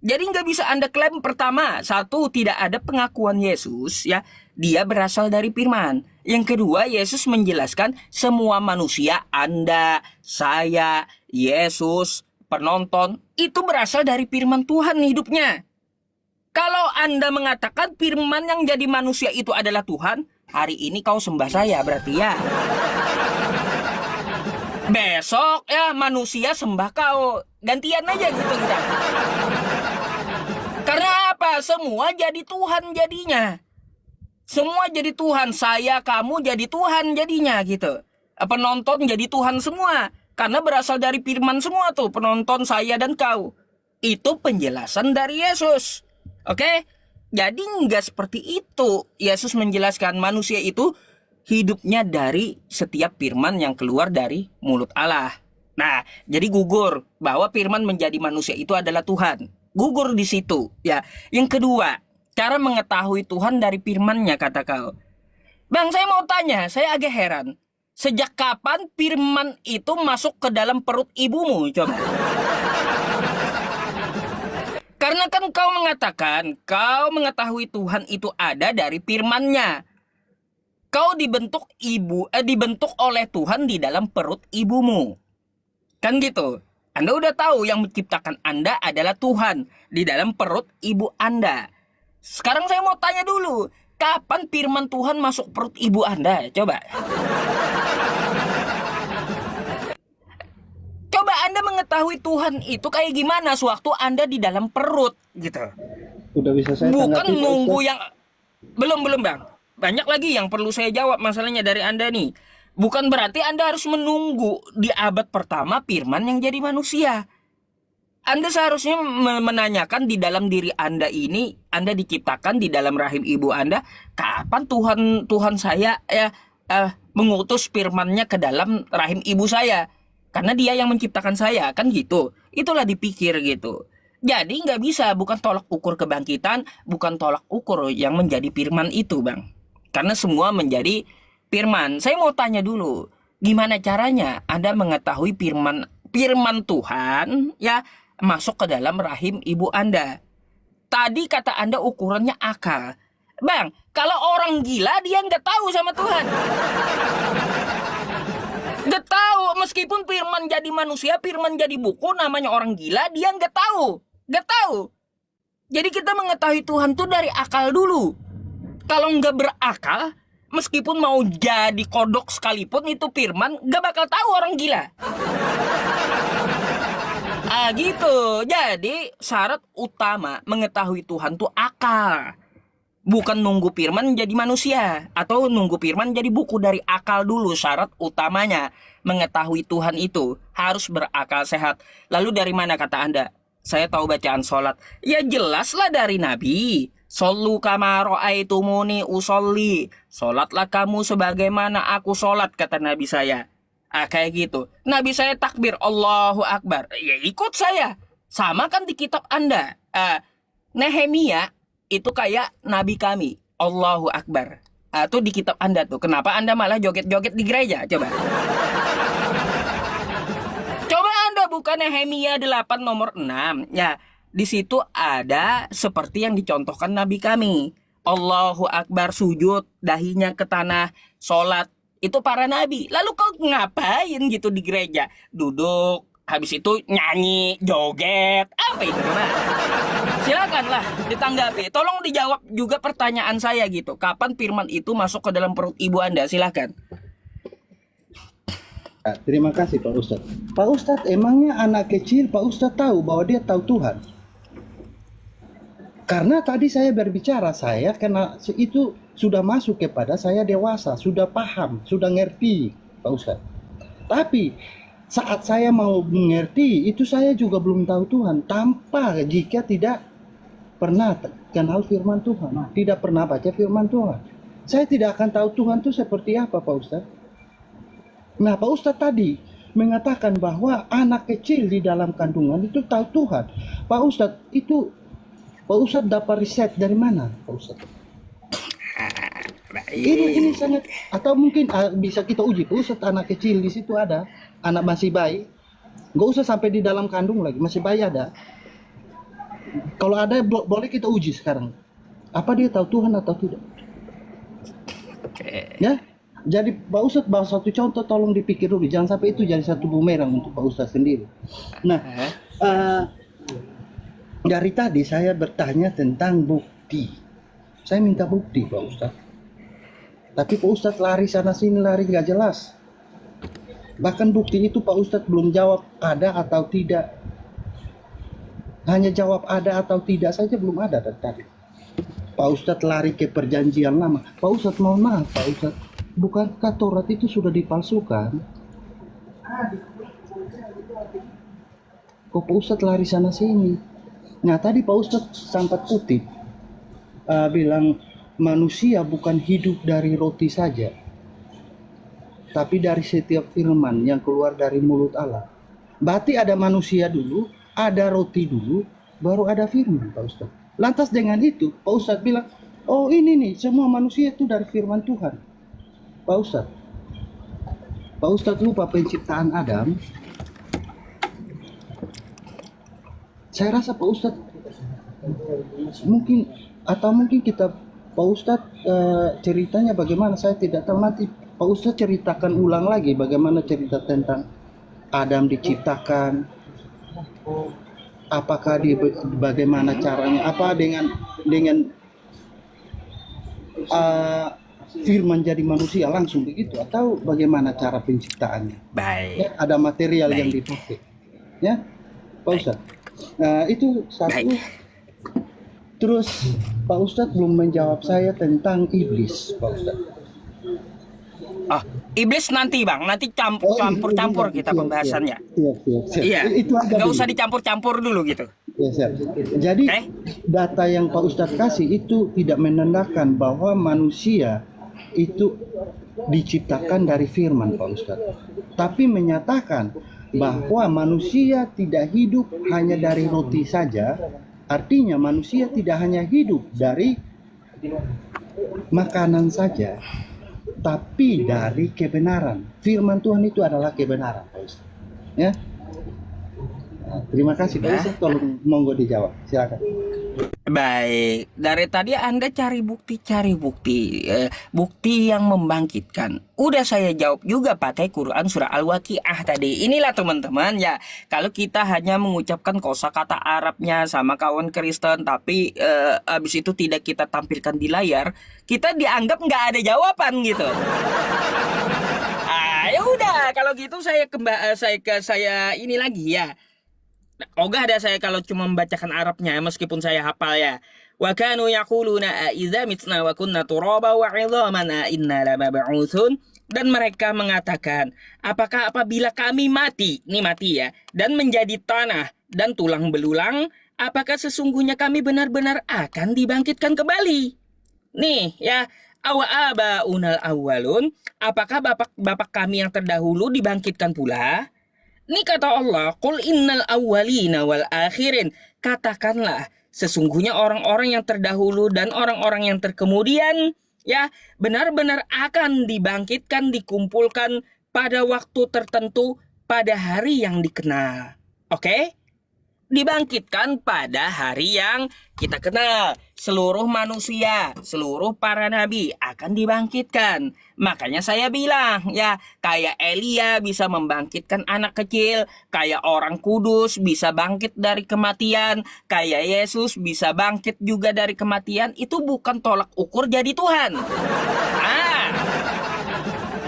Speaker 2: Jadi nggak bisa Anda klaim pertama, satu, tidak ada pengakuan Yesus, ya, dia berasal dari firman. Yang kedua, Yesus menjelaskan semua manusia, Anda, saya, Yesus, penonton, itu berasal dari firman Tuhan hidupnya. Kalau Anda mengatakan firman yang jadi manusia itu adalah Tuhan, hari ini kau sembah saya berarti ya. Besok ya manusia sembah kau. Gantian aja gitu kita. Karena apa? Semua jadi Tuhan jadinya. Semua jadi Tuhan. Saya, kamu jadi Tuhan jadinya gitu. Penonton jadi Tuhan semua. Karena berasal dari firman semua tuh. Penonton, saya, dan kau. Itu penjelasan dari Yesus. Oke? Jadi nggak seperti itu. Yesus menjelaskan manusia itu hidupnya dari setiap firman yang keluar dari mulut Allah. Nah, jadi gugur bahwa firman menjadi manusia itu adalah Tuhan. Gugur di situ, ya. Yang kedua, cara mengetahui Tuhan dari firman-Nya, kata kau. Bang, saya mau tanya, saya agak heran. Sejak kapan firman itu masuk ke dalam perut ibumu? Coba. Karena kan kau mengatakan, kau mengetahui Tuhan itu ada dari firman-Nya. Kau dibentuk oleh Tuhan di dalam perut ibumu. Kan gitu. Anda udah tahu yang menciptakan Anda adalah Tuhan di dalam perut ibu Anda. Sekarang saya mau tanya dulu, kapan firman Tuhan masuk perut ibu Anda? Coba. Coba Anda mengetahui Tuhan itu kayak gimana sewaktu Anda di dalam perut gitu.
Speaker 1: Udah bisa saya
Speaker 2: Bukan
Speaker 1: tanggapi, Pak
Speaker 2: nunggu
Speaker 1: Ustadz?
Speaker 2: yang belum Bang. Banyak lagi yang perlu saya jawab masalahnya dari Anda nih. Bukan berarti Anda harus menunggu di abad pertama firman yang jadi manusia. Anda seharusnya menanyakan di dalam diri Anda ini, Anda diciptakan di dalam rahim ibu Anda, kapan Tuhan saya mengutus firman-Nya ke dalam rahim ibu saya? Karena dia yang menciptakan saya, kan gitu. Itulah dipikir gitu. Jadi nggak bisa, bukan tolak ukur kebangkitan, bukan tolak ukur yang menjadi firman itu, Bang. Karena semua menjadi firman. Saya mau tanya dulu, gimana caranya Anda mengetahui firman Tuhan ya masuk ke dalam rahim ibu Anda? Tadi kata Anda ukurannya akal. Bang, kalau orang gila dia nggak tahu sama Tuhan. Nggak tahu, meskipun firman jadi manusia, firman jadi buku, namanya orang gila, dia nggak tahu. Nggak tahu. Jadi kita mengetahui Tuhan tuh dari akal dulu. Kalau nggak berakal, meskipun mau jadi kodok sekalipun itu firman, gak bakal tahu orang gila. Gitu. Jadi syarat utama mengetahui Tuhan tuh akal. Bukan nunggu firman jadi manusia. Atau nunggu firman jadi buku, dari akal dulu syarat utamanya. Mengetahui Tuhan itu harus berakal sehat. Lalu dari mana kata Anda? Saya tahu bacaan sholat. Ya jelaslah dari Nabi. Sallu kama ra'aitumuni usolli. Sholatlah kamu sebagaimana aku sholat, kata Nabi saya. Kayak gitu. Nabi saya takbir, Allahu Akbar. Ya ikut saya. Sama kan di kitab Anda. Nehemia itu kayak Nabi kami. Allahu Akbar. Tuh di kitab Anda tuh. Kenapa Anda malah joget-joget di gereja? Coba. Coba Anda buka Nehemia 8 nomor 6. Ya. Di situ ada seperti yang dicontohkan Nabi kami. Allahu Akbar, sujud, dahinya ke tanah, sholat. Itu para nabi. Lalu kau ngapain gitu di gereja? Duduk, habis itu nyanyi, joget. Apa itu? Nah, silakanlah ditanggapi. Tolong dijawab juga pertanyaan saya gitu. Kapan firman itu masuk ke dalam perut ibu Anda? Silakan.
Speaker 1: Terima kasih Pak Ustadz. Pak Ustadz, emangnya anak kecil Pak Ustadz tahu bahwa dia tahu Tuhan? Karena tadi saya berbicara, saya karena itu sudah masuk kepada saya dewasa, sudah paham, sudah ngerti Pak Ustadz. Tapi saat saya mau mengerti, itu saya juga belum tahu Tuhan. Tanpa jika tidak pernah kenal firman Tuhan, tidak pernah baca firman Tuhan, saya tidak akan tahu Tuhan itu seperti apa Pak Ustadz. Nah Pak Ustadz tadi mengatakan bahwa anak kecil di dalam kandungan itu tahu Tuhan. Pak Ustadz, itu Pak Ustadz dapat riset dari mana Pak Ustadz? Ini sangat, atau mungkin bisa kita uji. Pak Ustadz, anak kecil di situ ada, anak masih bayi, nggak usah sampai di dalam kandung lagi, masih bayi ada. Kalau ada boleh kita uji sekarang. Apa dia tahu Tuhan atau tidak?
Speaker 2: Oke.
Speaker 1: Ya. Jadi Pak Ustadz bahas satu contoh, tolong dipikir dulu, jangan sampai itu jadi satu bumerang untuk Pak Ustadz sendiri. Nah, dari tadi saya bertanya tentang bukti. Saya minta bukti Pak Ustadz. Tapi Pak Ustadz lari sana sini, lari nggak jelas. Bahkan bukti itu Pak Ustadz belum jawab ada atau tidak. Hanya jawab ada atau tidak saja belum ada dari tadi. Pak Ustadz lari ke perjanjian lama. Pak Ustadz, mohon maaf Pak Ustadz, bukankah Taurat itu sudah dipalsukan? Kok Pak Ustadz lari sana sini? Nah tadi Pak Ustadz sempat kutip bilang manusia bukan hidup dari roti saja, tapi dari setiap firman yang keluar dari mulut Allah. Berarti ada manusia dulu, ada roti dulu, baru ada firman Pak Ustadz. Lantas dengan itu Pak Ustadz bilang, oh ini nih semua manusia itu dari firman Tuhan. Pak Ustadz lupa penciptaan Adam. Saya rasa Pak Ustadz mungkin kita Pak Ustadz ceritanya bagaimana saya tidak tahu, nanti Pak Ustadz ceritakan ulang lagi bagaimana cerita tentang Adam diciptakan, apakah bagaimana caranya, apa dengan firman jadi manusia langsung begitu, atau bagaimana cara penciptaannya.
Speaker 2: Baik.
Speaker 1: Ya, ada material yang
Speaker 2: Baik.
Speaker 1: dipakai. Ya, Pak Ustadz. Itu satu.
Speaker 2: Baik.
Speaker 1: Terus Pak Ustadz belum menjawab saya tentang iblis, Pak Ustadz.
Speaker 2: Oh, iblis nanti Bang, nanti campur-campur kita pembahasannya.
Speaker 1: Siap.
Speaker 2: Iya.
Speaker 1: Itu aja
Speaker 2: Nggak
Speaker 1: dulu.
Speaker 2: usah dicampur-campur dulu gitu.
Speaker 1: Ya, siap. Jadi data yang Pak Ustadz kasih itu tidak menandakan bahwa manusia itu diciptakan dari firman Pak Ustadz, tapi menyatakan bahwa manusia tidak hidup hanya dari roti saja. Artinya manusia tidak hanya hidup dari makanan saja, tapi dari kebenaran. Firman Tuhan itu adalah kebenaran, Pak Ustaz. Ya. Nah, terima kasih Pak Ustaz, tolong monggo dijawab. Silakan.
Speaker 2: Baik, dari tadi Anda cari bukti yang membangkitkan. Udah saya jawab juga pakai Quran surah Al-Waqiah tadi. Inilah teman-teman ya, kalau kita hanya mengucapkan kosakata Arabnya sama kawan Kristen, tapi abis itu tidak kita tampilkan di layar, kita dianggap nggak ada jawaban gitu. Ya udah, kalau gitu saya ini lagi ya. Ogah ada saya kalau cuma membacakan Arabnya meskipun saya hafal ya. Wa kanu yaquluna a idza mitna wa kunna turaba wa 'idhaman a inna lamab'utsun, dan mereka mengatakan, apakah apabila kami mati, ini mati ya, dan menjadi tanah dan tulang belulang, apakah sesungguhnya kami benar-benar akan dibangkitkan kembali? Nih ya, awa abaunal awwalun, apakah bapak kami yang terdahulu dibangkitkan pula? Ini kata Allah, qul innal awwalina wal akhirin, katakanlah sesungguhnya orang-orang yang terdahulu dan orang-orang yang terkemudian ya benar-benar akan dibangkitkan, dikumpulkan pada waktu tertentu pada hari yang dikenal. Oke? Dibangkitkan pada hari yang kita kenal. Seluruh manusia, seluruh para nabi akan dibangkitkan. Makanya saya bilang ya, kayak Elia bisa membangkitkan anak kecil, kayak orang kudus bisa bangkit dari kematian, kayak Yesus bisa bangkit juga dari kematian. Itu bukan tolak ukur jadi Tuhan.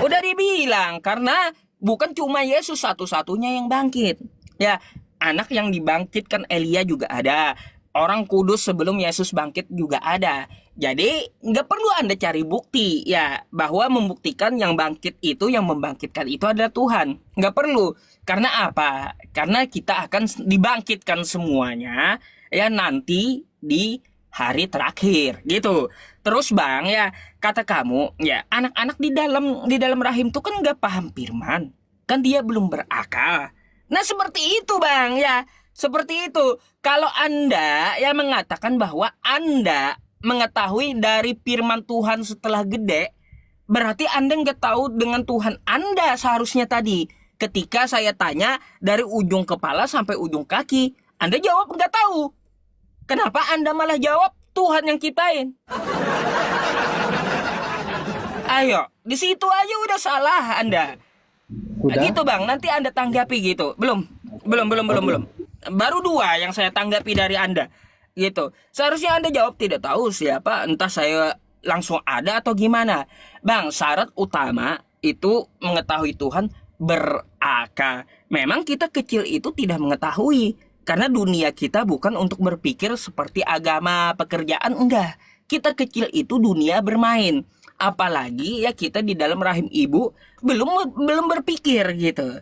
Speaker 2: Udah dibilang, karena bukan cuma Yesus satu-satunya yang bangkit. Ya, anak yang dibangkitkan Elia juga ada. Orang kudus sebelum Yesus bangkit juga ada. Jadi nggak perlu Anda cari bukti ya bahwa membuktikan yang bangkit itu, yang membangkitkan itu adalah Tuhan. Nggak perlu. Karena apa? Karena kita akan dibangkitkan semuanya ya nanti di hari terakhir gitu. Terus Bang ya, kata kamu ya anak-anak di dalam rahim tuh kan nggak paham firman. Kan dia belum berakal. Nah seperti itu Bang ya, seperti itu. Kalau Anda yang mengatakan bahwa Anda mengetahui dari firman Tuhan setelah gede, berarti Anda nggak tahu dengan Tuhan Anda seharusnya tadi. Ketika saya tanya dari ujung kepala sampai ujung kaki, Anda jawab nggak tahu. Kenapa Anda malah jawab Tuhan yang ciptain? Ayo, di situ aja udah salah Anda.
Speaker 1: Udah.
Speaker 2: Gitu Bang, nanti Anda tanggapi gitu. Belum. Baru 2 yang saya tanggapi dari Anda. Gitu. Seharusnya Anda jawab tidak tahu siapa, entah saya langsung ada atau gimana. Bang, syarat utama itu mengetahui Tuhan berakal. Memang kita kecil itu tidak mengetahui. Karena dunia kita bukan untuk berpikir seperti agama, pekerjaan, enggak. Kita kecil itu dunia bermain. Apalagi ya kita di dalam rahim ibu belum berpikir gitu.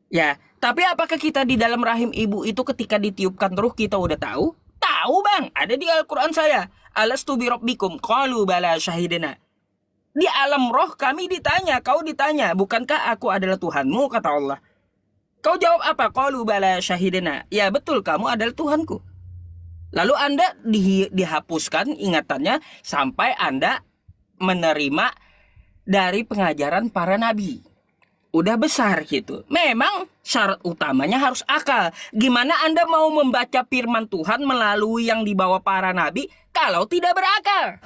Speaker 2: Ya, tapi apakah kita di dalam rahim ibu itu ketika ditiupkan ruh kita udah tahu? Tahu Bang, ada di Al-Quran saya. Alastu bi rabbikum qalu bala syahidina. Di alam roh kami ditanya, kau ditanya, bukankah aku adalah Tuhanmu, kata Allah. Kau jawab apa? Qalu bala syahidina. Ya betul, kamu adalah Tuhanku. Lalu Anda dihapuskan ingatannya sampai Anda menerima dari pengajaran para nabi. Udah besar gitu. Memang syarat utamanya harus akal. Gimana Anda mau membaca firman Tuhan melalui yang dibawa para nabi kalau tidak berakal?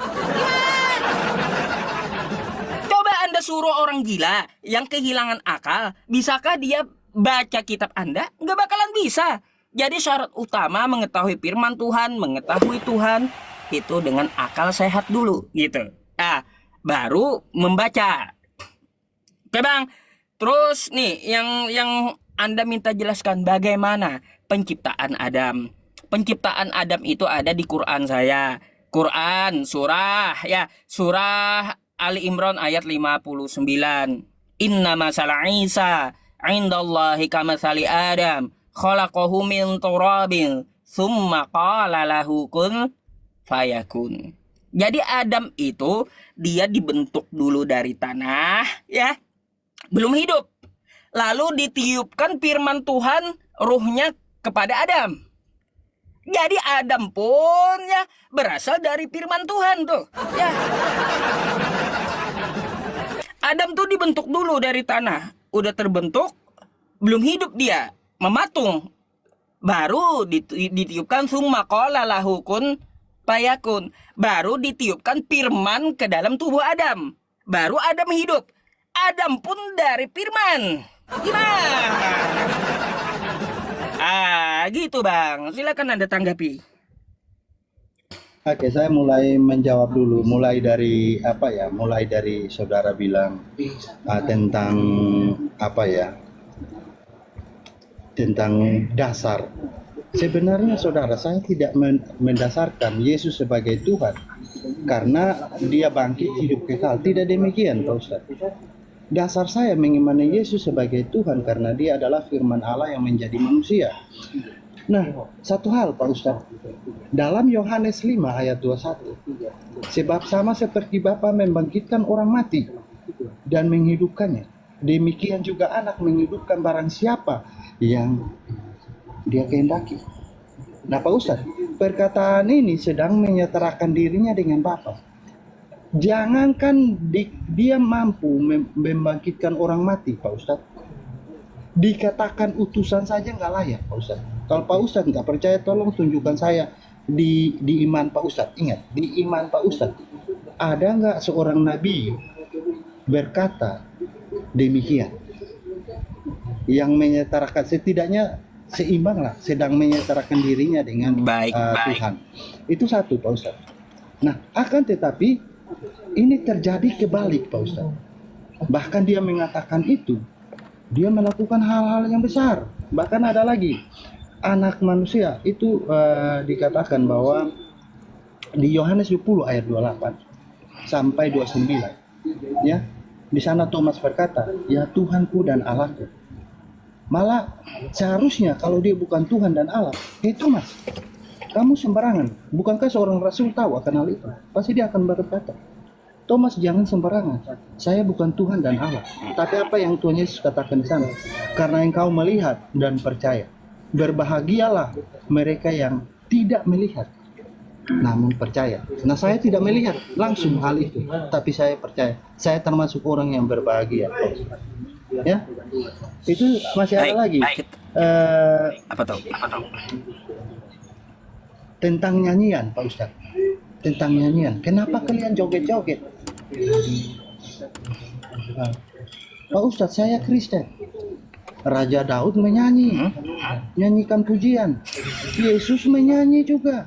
Speaker 2: Coba Anda suruh orang gila yang kehilangan akal, bisakah dia baca kitab Anda? Nggak bakalan bisa. Jadi syarat utama mengetahui firman Tuhan, mengetahui Tuhan itu dengan akal sehat dulu gitu. Nah, baru membaca. Oke Bang. Terus nih yang Anda minta jelaskan bagaimana penciptaan Adam. Penciptaan Adam itu ada di Quran saya. Quran surah Ali Imran ayat 59. Inna masala Isa indallahi kamatsali Adam khalaqahu min turabin tsumma qala lahu kun fayakun. Jadi Adam itu dia dibentuk dulu dari tanah ya. Belum hidup. Lalu ditiupkan firman Tuhan ruhnya kepada Adam. Jadi Adam pun ya berasal dari firman Tuhan tuh. Ya. Adam tuh dibentuk dulu dari tanah. Udah terbentuk, belum hidup dia, mematung. Baru ditiupkan summa qala lahu kun fayakun. Baru ditiupkan firman ke dalam tubuh Adam. Baru Adam hidup. Adam pun dari firman. Gimana? Gitu Bang. Silakan Anda tanggapi.
Speaker 1: Oke, saya mulai menjawab dulu. Mulai dari Mulai dari saudara bilang tentang tentang dasar. Sebenarnya saudara, saya tidak mendasarkan Yesus sebagai Tuhan karena dia bangkit hidup kekal. Tidak demikian, Pak Ustaz. Dasar saya mengimani Yesus sebagai Tuhan karena dia adalah firman Allah yang menjadi manusia. Nah, satu hal Pak Ustaz, dalam Yohanes 5 ayat 21, sebab sama seperti Bapa membangkitkan orang mati dan menghidupkannya, demikian juga anak menghidupkan barang siapa yang dia kehendaki. Nah Pak Ustaz, perkataan ini sedang menyetarakan dirinya dengan Bapa. Jangankan dia mampu membangkitkan orang mati, Pak Ustadz. Dikatakan utusan saja nggak layak, Pak Ustadz. Kalau Pak Ustadz nggak percaya, tolong tunjukkan saya di iman Pak Ustadz. Ingat, di iman Pak Ustadz. Ada nggak seorang nabi berkata demikian? Yang menyetarakan, setidaknya seimbang lah, sedang menyetarakan dirinya dengan Tuhan. Itu satu, Pak Ustadz. Nah, akan tetapi ini terjadi kebalik, Pak Ustaz. Bahkan dia mengatakan itu, dia melakukan hal-hal yang besar. Bahkan ada lagi, anak manusia itu dikatakan bahwa di Yohanes 10 ayat 28 sampai 29, ya, di sana Thomas berkata, ya Tuhanku dan Allahku. Malah seharusnya kalau dia bukan Tuhan dan Allah, Thomas, kamu sembarangan. Bukankah seorang rasul tahu akan hal itu? Pasti dia akan berkata, Thomas, jangan sembarangan. Saya bukan Tuhan dan Allah. Tapi apa yang Tuhan Yesus katakan di sana? Karena engkau melihat dan percaya. Berbahagialah mereka yang tidak melihat namun percaya. Nah, saya tidak melihat langsung hal itu, tapi saya percaya. Saya termasuk orang yang berbahagia. Ya, itu masih ada
Speaker 2: Baik,
Speaker 1: lagi
Speaker 2: baik.
Speaker 1: eh,
Speaker 2: Apa tuh?
Speaker 1: tentang nyanyian, Pak Ustadz. Tentang nyanyian. Kenapa kalian joget-joget? Nah, Pak Ustadz, saya Kristen. Raja Daud menyanyi, nyanyikan pujian. Yesus menyanyi juga.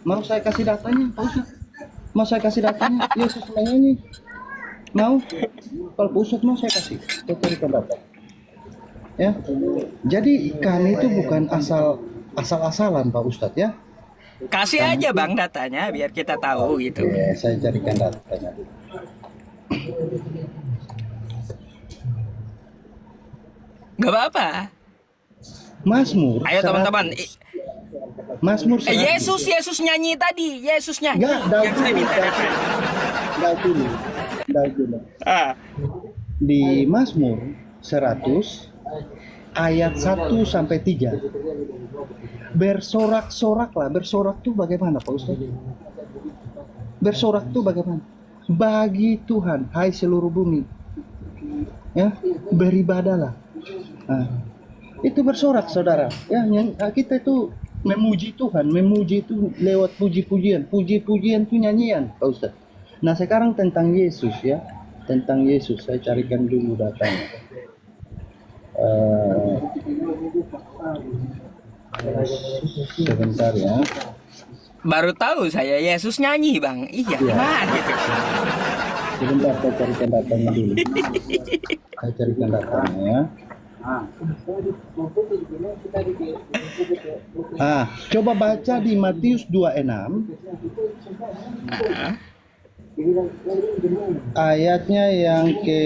Speaker 1: Mau saya kasih datanya, Pak Ustadz? Mau saya kasih datanya? Yesus menyanyi. Mau? Kalau Pak Ustadz mau saya kasih. Saya carikan data. Ya. Jadi kami itu bukan asal-asalan, Pak Ustadz ya.
Speaker 2: Kasih aja Bang datanya biar kita tahu gitu.
Speaker 1: Oke, saya carikan datanya.
Speaker 2: Gak apa-apa.
Speaker 1: Mazmur.
Speaker 2: Ayo teman-teman.
Speaker 1: Mazmur 100.
Speaker 2: Yesus nyanyi tadi. Yesus nyanyi.
Speaker 1: Enggak, Daud
Speaker 2: Yang saya
Speaker 1: dulu,
Speaker 2: minta datanya.
Speaker 1: Daud dulu.
Speaker 2: Ah.
Speaker 1: Di Mazmur 100 ayat 1 sampai 3. Bersorak-soraklah. Bersorak tuh bagaimana, Pak Ustaz? Bersorak tuh bagaimana? Bagi Tuhan, hai seluruh bumi. Ya, beribadalah. Nah, itu bersorak, saudara. Ya, kita itu memuji Tuhan, memuji itu lewat puji-pujian. Puji-pujian itu nyanyian, Pak Ustaz. Nah, sekarang tentang Yesus ya. Tentang Yesus, saya carikan dulu datanya. Sebentar ya.
Speaker 2: Baru tahu saya Yesus nyanyi Bang. Iya,
Speaker 1: Iya.
Speaker 2: gimana gitu.
Speaker 1: Sebentar, saya carikan datanya dulu. Saya carikan datanya ya. Coba baca di Matius 26 ayatnya yang ke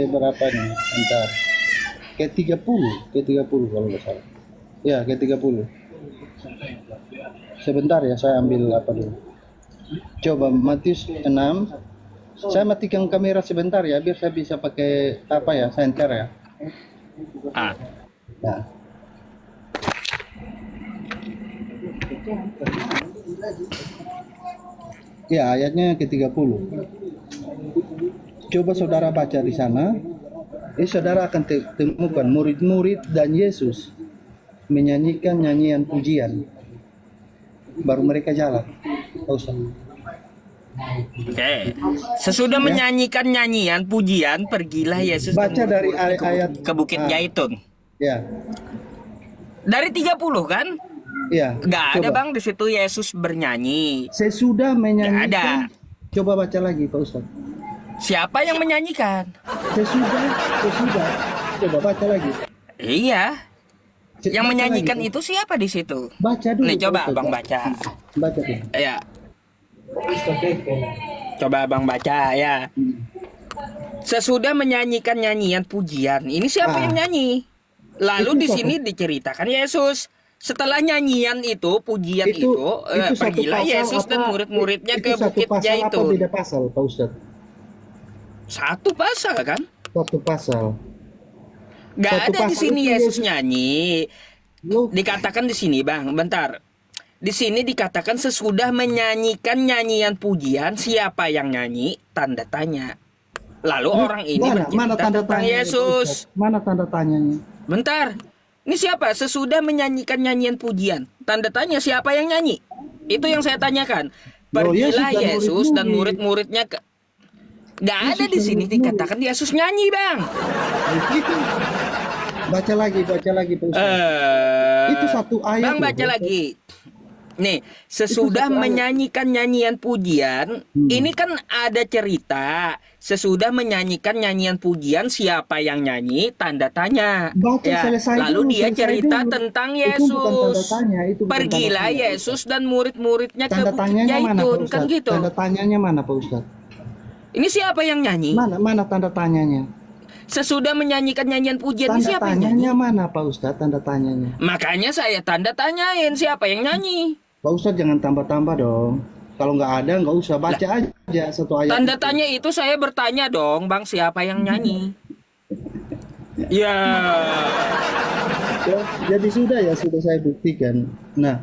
Speaker 1: berapa nih? Bentar. Ke 30 kalau nggak salah. Ya, ke 30. Sebentar ya, saya ambil apa dulu. Coba Matius 6. Saya matikan kamera sebentar ya, biar saya bisa pakai apa ya, senter ya.
Speaker 2: Ah.
Speaker 1: Nah. Ya, ayatnya ke-30. Coba saudara baca di sana. Saudara akan temukan murid-murid dan Yesus menyanyikan nyanyian pujian. Baru mereka jalan.
Speaker 2: Oke. Sesudah menyanyikan nyanyian pujian, pergilah Yesus
Speaker 1: Baca dari ayat
Speaker 2: ke Bukit Zaitun.
Speaker 1: Ya.
Speaker 2: Dari 30 kan?
Speaker 1: Ya.
Speaker 2: Gak ada
Speaker 1: Coba.
Speaker 2: Bang di situ Yesus bernyanyi.
Speaker 1: Sesudah menyanyikan.
Speaker 2: Nggak ada.
Speaker 1: Coba baca lagi, Pak Ustaz.
Speaker 2: Siapa yang menyanyikan?
Speaker 1: Sesudah. Coba baca lagi.
Speaker 2: Iya. Yang
Speaker 1: Baca
Speaker 2: menyanyikan
Speaker 1: lagi.
Speaker 2: itu siapa di situ?
Speaker 1: Baca dulu.
Speaker 2: Nih coba
Speaker 1: Pak Ustaz.
Speaker 2: Abang baca.
Speaker 1: Baca dulu.
Speaker 2: Ya. Coba Abang baca ya. Sesudah menyanyikan nyanyian pujian, ini siapa yang nyanyi? Lalu
Speaker 1: Itu
Speaker 2: di
Speaker 1: satu-
Speaker 2: sini diceritakan Yesus. Setelah nyanyian itu, pujian itu,
Speaker 1: satu
Speaker 2: pergilah
Speaker 1: pasal
Speaker 2: Yesus dan
Speaker 1: apa?
Speaker 2: murid-muridnya
Speaker 1: Itu
Speaker 2: ke
Speaker 1: satu
Speaker 2: Bukit
Speaker 1: pasal apa
Speaker 2: Zaitun.
Speaker 1: beda pasal, Pak Ustaz?
Speaker 2: Satu pasal kan?
Speaker 1: Satu pasal.
Speaker 2: Gak
Speaker 1: Satu
Speaker 2: ada di
Speaker 1: pasal
Speaker 2: sini
Speaker 1: itu
Speaker 2: Yesus
Speaker 1: Yesus-
Speaker 2: nyanyi.
Speaker 1: Loh,
Speaker 2: Dikatakan di sini, Bang, bentar. Di sini dikatakan sesudah menyanyikan nyanyian pujian, siapa yang nyanyi? Tanda tanya. Lalu orang ini
Speaker 1: mana
Speaker 2: bercerita
Speaker 1: tanda
Speaker 2: tentang
Speaker 1: tanya?
Speaker 2: Yesus.
Speaker 1: Mana tanda tanyanya?
Speaker 2: Bentar. Ini siapa? Sesudah menyanyikan nyanyian pujian. Tanda tanya siapa yang nyanyi? Itu yang saya tanyakan.
Speaker 1: Loh,
Speaker 2: Pergilah
Speaker 1: Yesus dan
Speaker 2: Yesus dan
Speaker 1: murid-murid.
Speaker 2: murid-muridnya ke... Gak ada
Speaker 1: Yesus
Speaker 2: di
Speaker 1: dan
Speaker 2: sini
Speaker 1: murid-murid.
Speaker 2: dikatakan Yesus nyanyi, Bang.
Speaker 1: Itu. Baca lagi, Pak Ustaz. Itu satu ayat.
Speaker 2: Bang,
Speaker 1: loh,
Speaker 2: baca
Speaker 1: Pak.
Speaker 2: lagi. Nih, sesudah
Speaker 1: satu ayat.
Speaker 2: menyanyikan nyanyian pujian, ini kan ada cerita. Sesudah menyanyikan nyanyian pujian, siapa yang nyanyi? Tanda tanya.
Speaker 1: Baca
Speaker 2: Ya,
Speaker 1: selesai
Speaker 2: lalu
Speaker 1: dulu,
Speaker 2: dia
Speaker 1: selesai
Speaker 2: cerita
Speaker 1: dulu.
Speaker 2: tentang
Speaker 1: Itu bukan tanda
Speaker 2: Yesus.
Speaker 1: tanya, itu bukan
Speaker 2: Pergilah
Speaker 1: tanda tanya,
Speaker 2: Yesus dan murid-muridnya ke
Speaker 1: Tanda
Speaker 2: Bukit
Speaker 1: tanyanya mana, Pak
Speaker 2: Zaitun,
Speaker 1: Ustaz?
Speaker 2: kan gitu.
Speaker 1: Tanda tanyanya mana, Pak Ustaz?
Speaker 2: Ini siapa yang nyanyi?
Speaker 1: Mana tanda tanyanya?
Speaker 2: Sesudah menyanyikan nyanyian pujian, ini
Speaker 1: Tanda
Speaker 2: siapa yang nyanyi?
Speaker 1: tanyanya mana, Pak Ustaz? Tanda tanyanya.
Speaker 2: Makanya saya tanda tanyain siapa yang nyanyi.
Speaker 1: Pak Ustaz jangan tambah-tambah dong. Kalau nggak ada nggak usah, baca aja satu ayat.
Speaker 2: Tanda
Speaker 1: itu.
Speaker 2: tanya itu saya bertanya dong, Bang, siapa yang nyanyi? Ya.
Speaker 1: Ya, jadi sudah saya buktikan. Nah,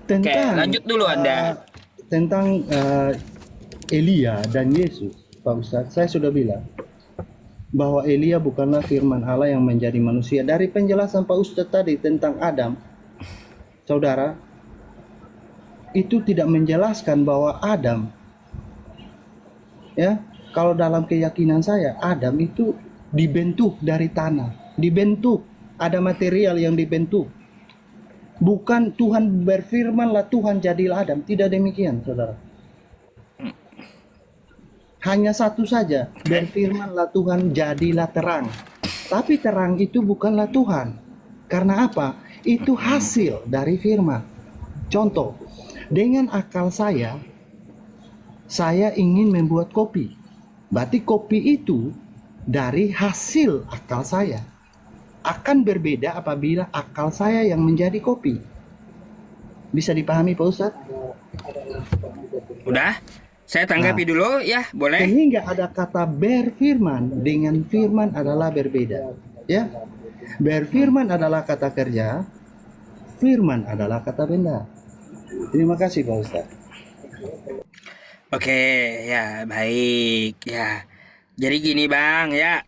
Speaker 1: Tentang
Speaker 2: lanjut dulu Anda.
Speaker 1: tentang Elia dan Yesus, Pak Ustadz, saya sudah bilang bahwa Elia bukanlah firman Allah yang menjadi manusia. Dari penjelasan Pak Ustadz tadi tentang Adam, saudara, itu tidak menjelaskan bahwa Adam, ya, kalau dalam keyakinan saya, Adam itu dibentuk dari tanah, dibentuk, ada material yang dibentuk. Bukan Tuhan berfirmanlah Tuhan jadilah Adam, tidak demikian, saudara. Hanya satu saja, berfirmanlah Tuhan jadilah terang. Tapi terang itu bukanlah Tuhan. Karena apa? Itu hasil dari firman. Contoh, dengan akal saya ingin membuat kopi. Berarti kopi itu dari hasil akal saya. Akan berbeda apabila akal saya yang menjadi kopi. Bisa dipahami Pak Ustadz?
Speaker 2: Udah, saya tanggapi dulu ya, boleh?
Speaker 1: Sehingga ada kata berfirman dengan firman adalah berbeda. Ya, berfirman adalah kata kerja, firman adalah kata benda. Terima kasih Pak Ustadz.
Speaker 2: Oke, ya baik ya. Jadi gini Bang ya.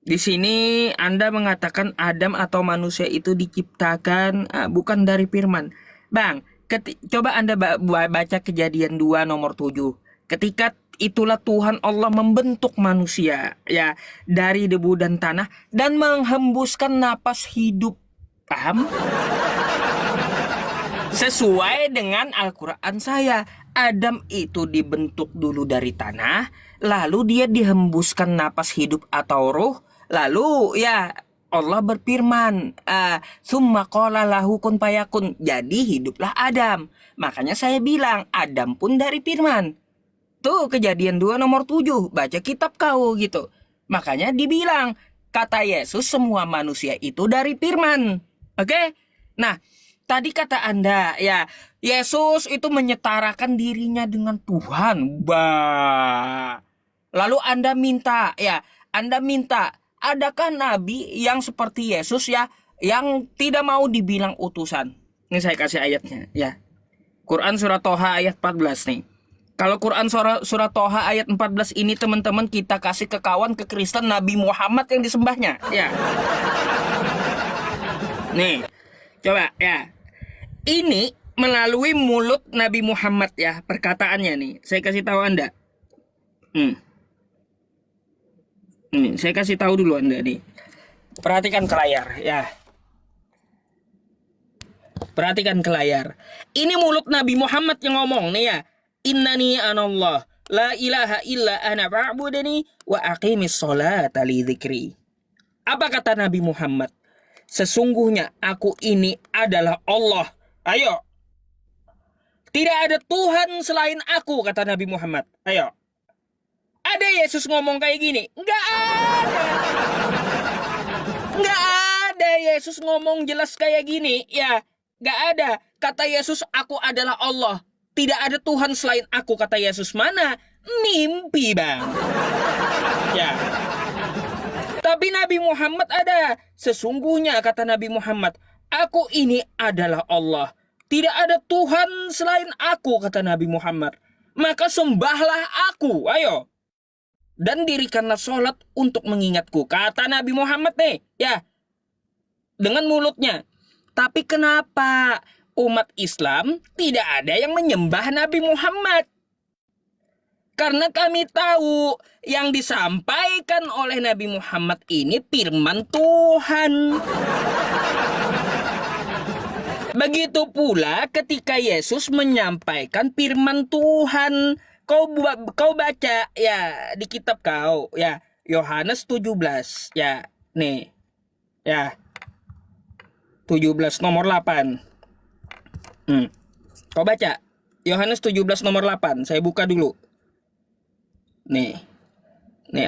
Speaker 2: Di sini Anda mengatakan Adam atau manusia itu diciptakan bukan dari firman. Bang, coba Anda baca Kejadian 2 nomor 7. Ketika itulah Tuhan Allah membentuk manusia ya dari debu dan tanah dan menghembuskan napas hidup. Paham? Sesuai dengan Al-Quran saya, Adam itu dibentuk dulu dari tanah, lalu dia dihembuskan napas hidup atau ruh, lalu ya Allah berfirman, summa qala lahu kun fayakun, jadi hiduplah Adam. Makanya saya bilang Adam pun dari firman. Tuh Kejadian 2 nomor 7, baca kitab kau gitu. Makanya dibilang kata Yesus semua manusia itu dari firman. Oke? Nah, tadi kata Anda ya Yesus itu menyetarakan dirinya dengan Tuhan. Lalu Anda minta adakah nabi yang seperti Yesus ya yang tidak mau dibilang utusan? Ini saya kasih ayatnya ya. Quran surat Toha ayat 14 nih. Kalau Quran surat Toha ayat 14 ini teman-teman kita kasih ke kawan ke Kristen Nabi Muhammad yang disembahnya ya. Nih, coba ya. Ini melalui mulut Nabi Muhammad ya perkataannya nih. Saya kasih tahu Anda. Ini saya kasih tahu dulu Anda nih. Perhatikan ke layar ya. Perhatikan ke layar. Ini mulut Nabi Muhammad yang ngomong nih ya. Innani anallah la ilaha illa ana fa'budni wa aqimis sholata li dzikri. Apa kata Nabi Muhammad? Sesungguhnya aku ini adalah Allah. Ayo. Tidak ada Tuhan selain aku, kata Nabi Muhammad. Ayo. Ada Yesus ngomong kayak gini? Enggak ada. Enggak ada Yesus ngomong jelas kayak gini. Ya, enggak ada. Kata Yesus, aku adalah Allah. Tidak ada Tuhan selain aku, kata Yesus. Mana? Mimpi, Bang. Ya. Tapi Nabi Muhammad ada. Sesungguhnya kata Nabi Muhammad, aku ini adalah Allah. Tidak ada Tuhan selain aku, kata Nabi Muhammad. Maka sembahlah aku, ayo. Dan dirikanlah sholat untuk mengingatku, kata Nabi Muhammad nih, ya. Dengan mulutnya. Tapi kenapa umat Islam tidak ada yang menyembah Nabi Muhammad? Karena kami tahu yang disampaikan oleh Nabi Muhammad ini firman Tuhan. Begitu pula ketika Yesus menyampaikan firman Tuhan. Kau baca ya di kitab kau ya Yohanes 17 ya. Nih. Ya. 17 nomor 8. Kau baca Yohanes 17 nomor 8. Saya buka dulu. Nih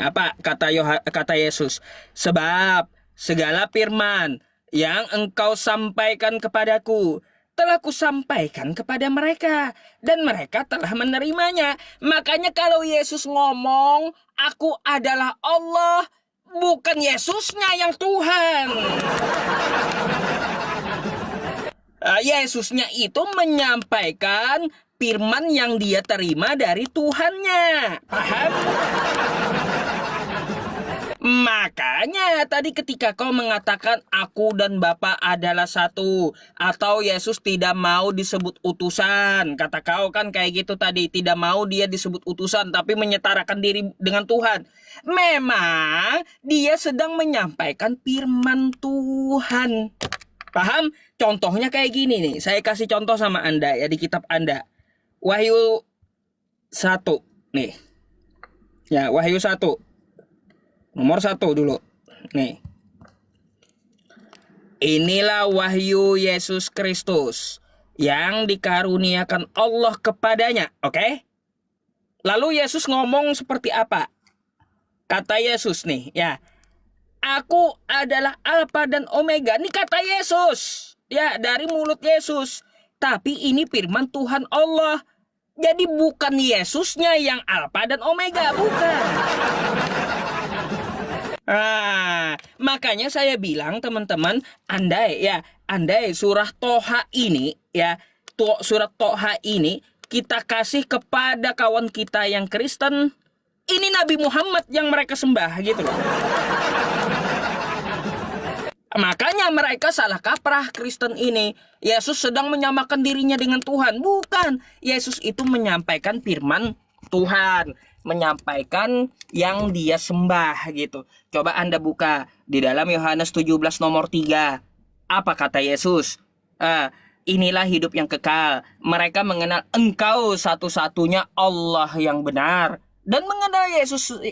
Speaker 2: apa kata Yesus? Sebab segala firman yang engkau sampaikan kepadaku telah kusampaikan kepada mereka dan mereka telah menerimanya. Makanya kalau Yesus ngomong aku adalah Allah, bukan Yesusnya yang Tuhan. Yesusnya itu menyampaikan firman yang dia terima dari Tuhannya. Paham? Makanya tadi ketika kau mengatakan aku dan Bapa adalah satu, atau Yesus tidak mau disebut utusan, kata kau kan kayak gitu tadi, tidak mau dia disebut utusan tapi menyetarakan diri dengan Tuhan. Memang dia sedang menyampaikan firman Tuhan. Paham? Contohnya kayak gini nih, saya kasih contoh sama Anda ya di kitab Anda. Wahyu 1 nih. Ya, Wahyu 1. Nomor 1 dulu. Nih. Inilah wahyu Yesus Kristus yang dikaruniakan Allah kepadanya. Oke? Lalu Yesus ngomong seperti apa? Kata Yesus nih, ya. Aku adalah Alfa dan Omega. Ini kata Yesus. Ya, dari mulut Yesus. Tapi ini firman Tuhan Allah. Jadi bukan Yesusnya yang Alfa dan Omega, bukan. Makanya saya bilang teman-teman, andai surah Toha ini ya, surat Toha ini kita kasih kepada kawan kita yang Kristen, ini Nabi Muhammad yang mereka sembah gitu loh. Makanya mereka salah kaprah Kristen ini. Yesus sedang menyamakan dirinya dengan Tuhan. Bukan. Yesus itu menyampaikan firman Tuhan, menyampaikan yang dia sembah gitu. Coba Anda buka di dalam Yohanes 17 nomor 3. Apa kata Yesus? Inilah hidup yang kekal. Mereka mengenal Engkau satu-satunya Allah yang benar, dan mengenal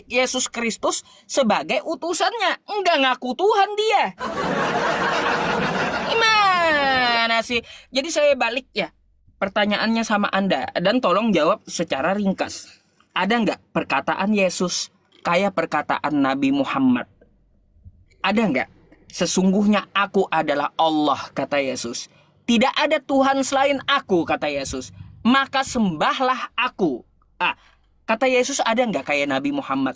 Speaker 2: Yesus Kristus sebagai utusannya. Enggak ngaku Tuhan dia. Gimana sih? Jadi saya balik ya pertanyaannya sama Anda, dan tolong jawab secara ringkas. Ada nggak perkataan Yesus kayak perkataan Nabi Muhammad? Ada nggak? Sesungguhnya aku adalah Allah, kata Yesus. Tidak ada Tuhan selain aku, kata Yesus. Maka sembahlah aku. Kata Yesus ada nggak kayak Nabi Muhammad?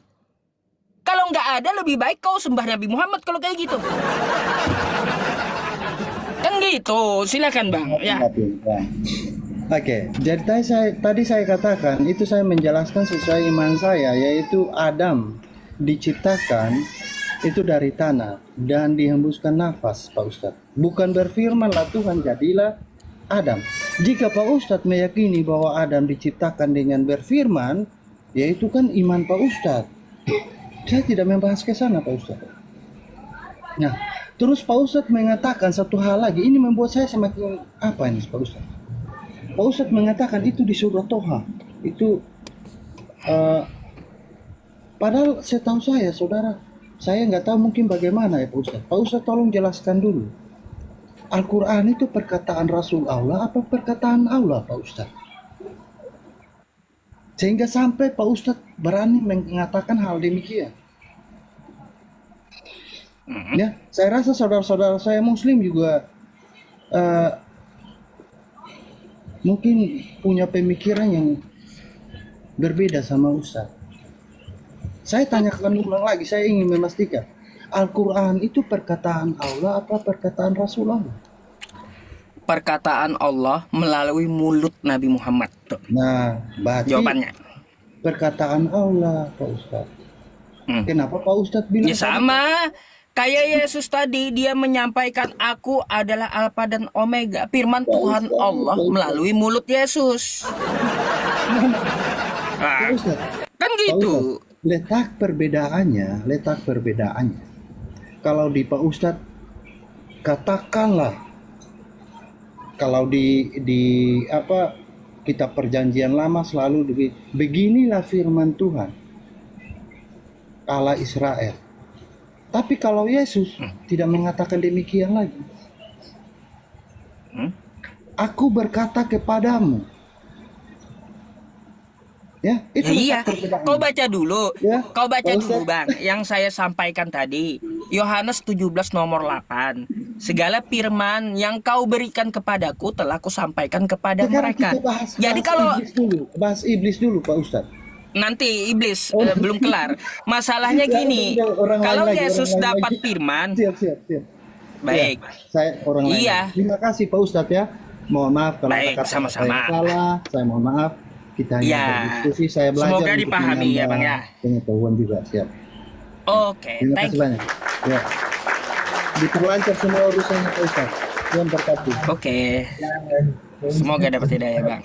Speaker 2: Kalau nggak ada, lebih baik kau sembah Nabi Muhammad kalau kayak gitu. Kan gitu, silakan Bang. Ya.
Speaker 1: Oke, jadi tadi saya katakan itu saya menjelaskan sesuai iman saya, yaitu Adam diciptakan itu dari tanah dan dihembuskan nafas, Pak Ustadz. Bukan berfirmanlah Tuhan jadilah Adam. Jika Pak Ustadz meyakini bahwa Adam diciptakan dengan berfirman, yaitu kan iman Pak Ustadz. Saya tidak membahas ke sana, Pak Ustadz. Nah, terus Pak Ustadz mengatakan satu hal lagi, ini membuat saya semakin apa ini, Pak Ustadz? Pak Ustadz mengatakan itu di surah Toha. Itu padahal setahu saya, saudara, saya nggak tahu mungkin bagaimana ya Pak Ustadz. Pak Ustadz tolong jelaskan dulu. Al-Quran itu perkataan Rasul Allah apa perkataan Allah, Pak Ustadz? Sehingga sampai Pak Ustadz berani mengatakan hal demikian. Ya, saya rasa saudara-saudara saya Muslim juga mungkin punya pemikiran yang berbeda sama Ustadz. Saya tanyakan ulang lagi, saya ingin memastikan Al-Quran itu perkataan Allah apa perkataan Rasulullah?
Speaker 2: Perkataan Allah melalui mulut Nabi Muhammad. Tuh.
Speaker 1: Nah, berarti
Speaker 2: jawabannya
Speaker 1: perkataan Allah, Pak Ustadz. Kenapa Pak Ustadz bilang?
Speaker 2: Ya sama, kayak Yesus tadi, dia menyampaikan aku adalah Alfa dan Omega, firman Tuhan Allah melalui mulut Yesus.
Speaker 1: Pak Ustadz,
Speaker 2: kan gitu.
Speaker 1: Letak perbedaannya. Kalau di Pak Ustadz, katakanlah, kalau di kitab perjanjian lama selalu beginilah firman Tuhan Allah Israel. Tapi kalau Yesus tidak mengatakan demikian lagi. Aku berkata kepadamu. Ya, itu
Speaker 2: iya. Kau baca dulu.
Speaker 1: Ya,
Speaker 2: Kau baca dulu, Bang. Yang saya sampaikan tadi, Yohanes 17 nomor 8. Segala firman yang kau berikan kepadaku telah kusampaikan kepada
Speaker 1: sekarang
Speaker 2: mereka.
Speaker 1: Kita
Speaker 2: Jadi kalau
Speaker 1: bahas iblis dulu, Pak Ustadz.
Speaker 2: Nanti iblis belum kelar. Masalahnya gini, kalau Yesus dapat firman, Baik.
Speaker 1: Ya, saya orang lain.
Speaker 2: Iya.
Speaker 1: Terima kasih Pak Ustadz ya. Mohon maaf kalau
Speaker 2: Baik,
Speaker 1: kata saya
Speaker 2: sama-sama.
Speaker 1: salah. Saya mohon maaf. Kita hanya
Speaker 2: Ya.
Speaker 1: berdiskusi. Saya belajar
Speaker 2: Semoga
Speaker 1: untuk
Speaker 2: dipahami ya, Bang, ya.
Speaker 1: pengetahuan juga. Siap.
Speaker 2: Oke,
Speaker 1: Terima
Speaker 2: thank
Speaker 1: kasih
Speaker 2: you.
Speaker 1: banyak. Ya. Diperlancar semua urusannya Pak Ustadz. Tuhan berkati.
Speaker 2: Oke. Semoga dapat hidayah, Bang.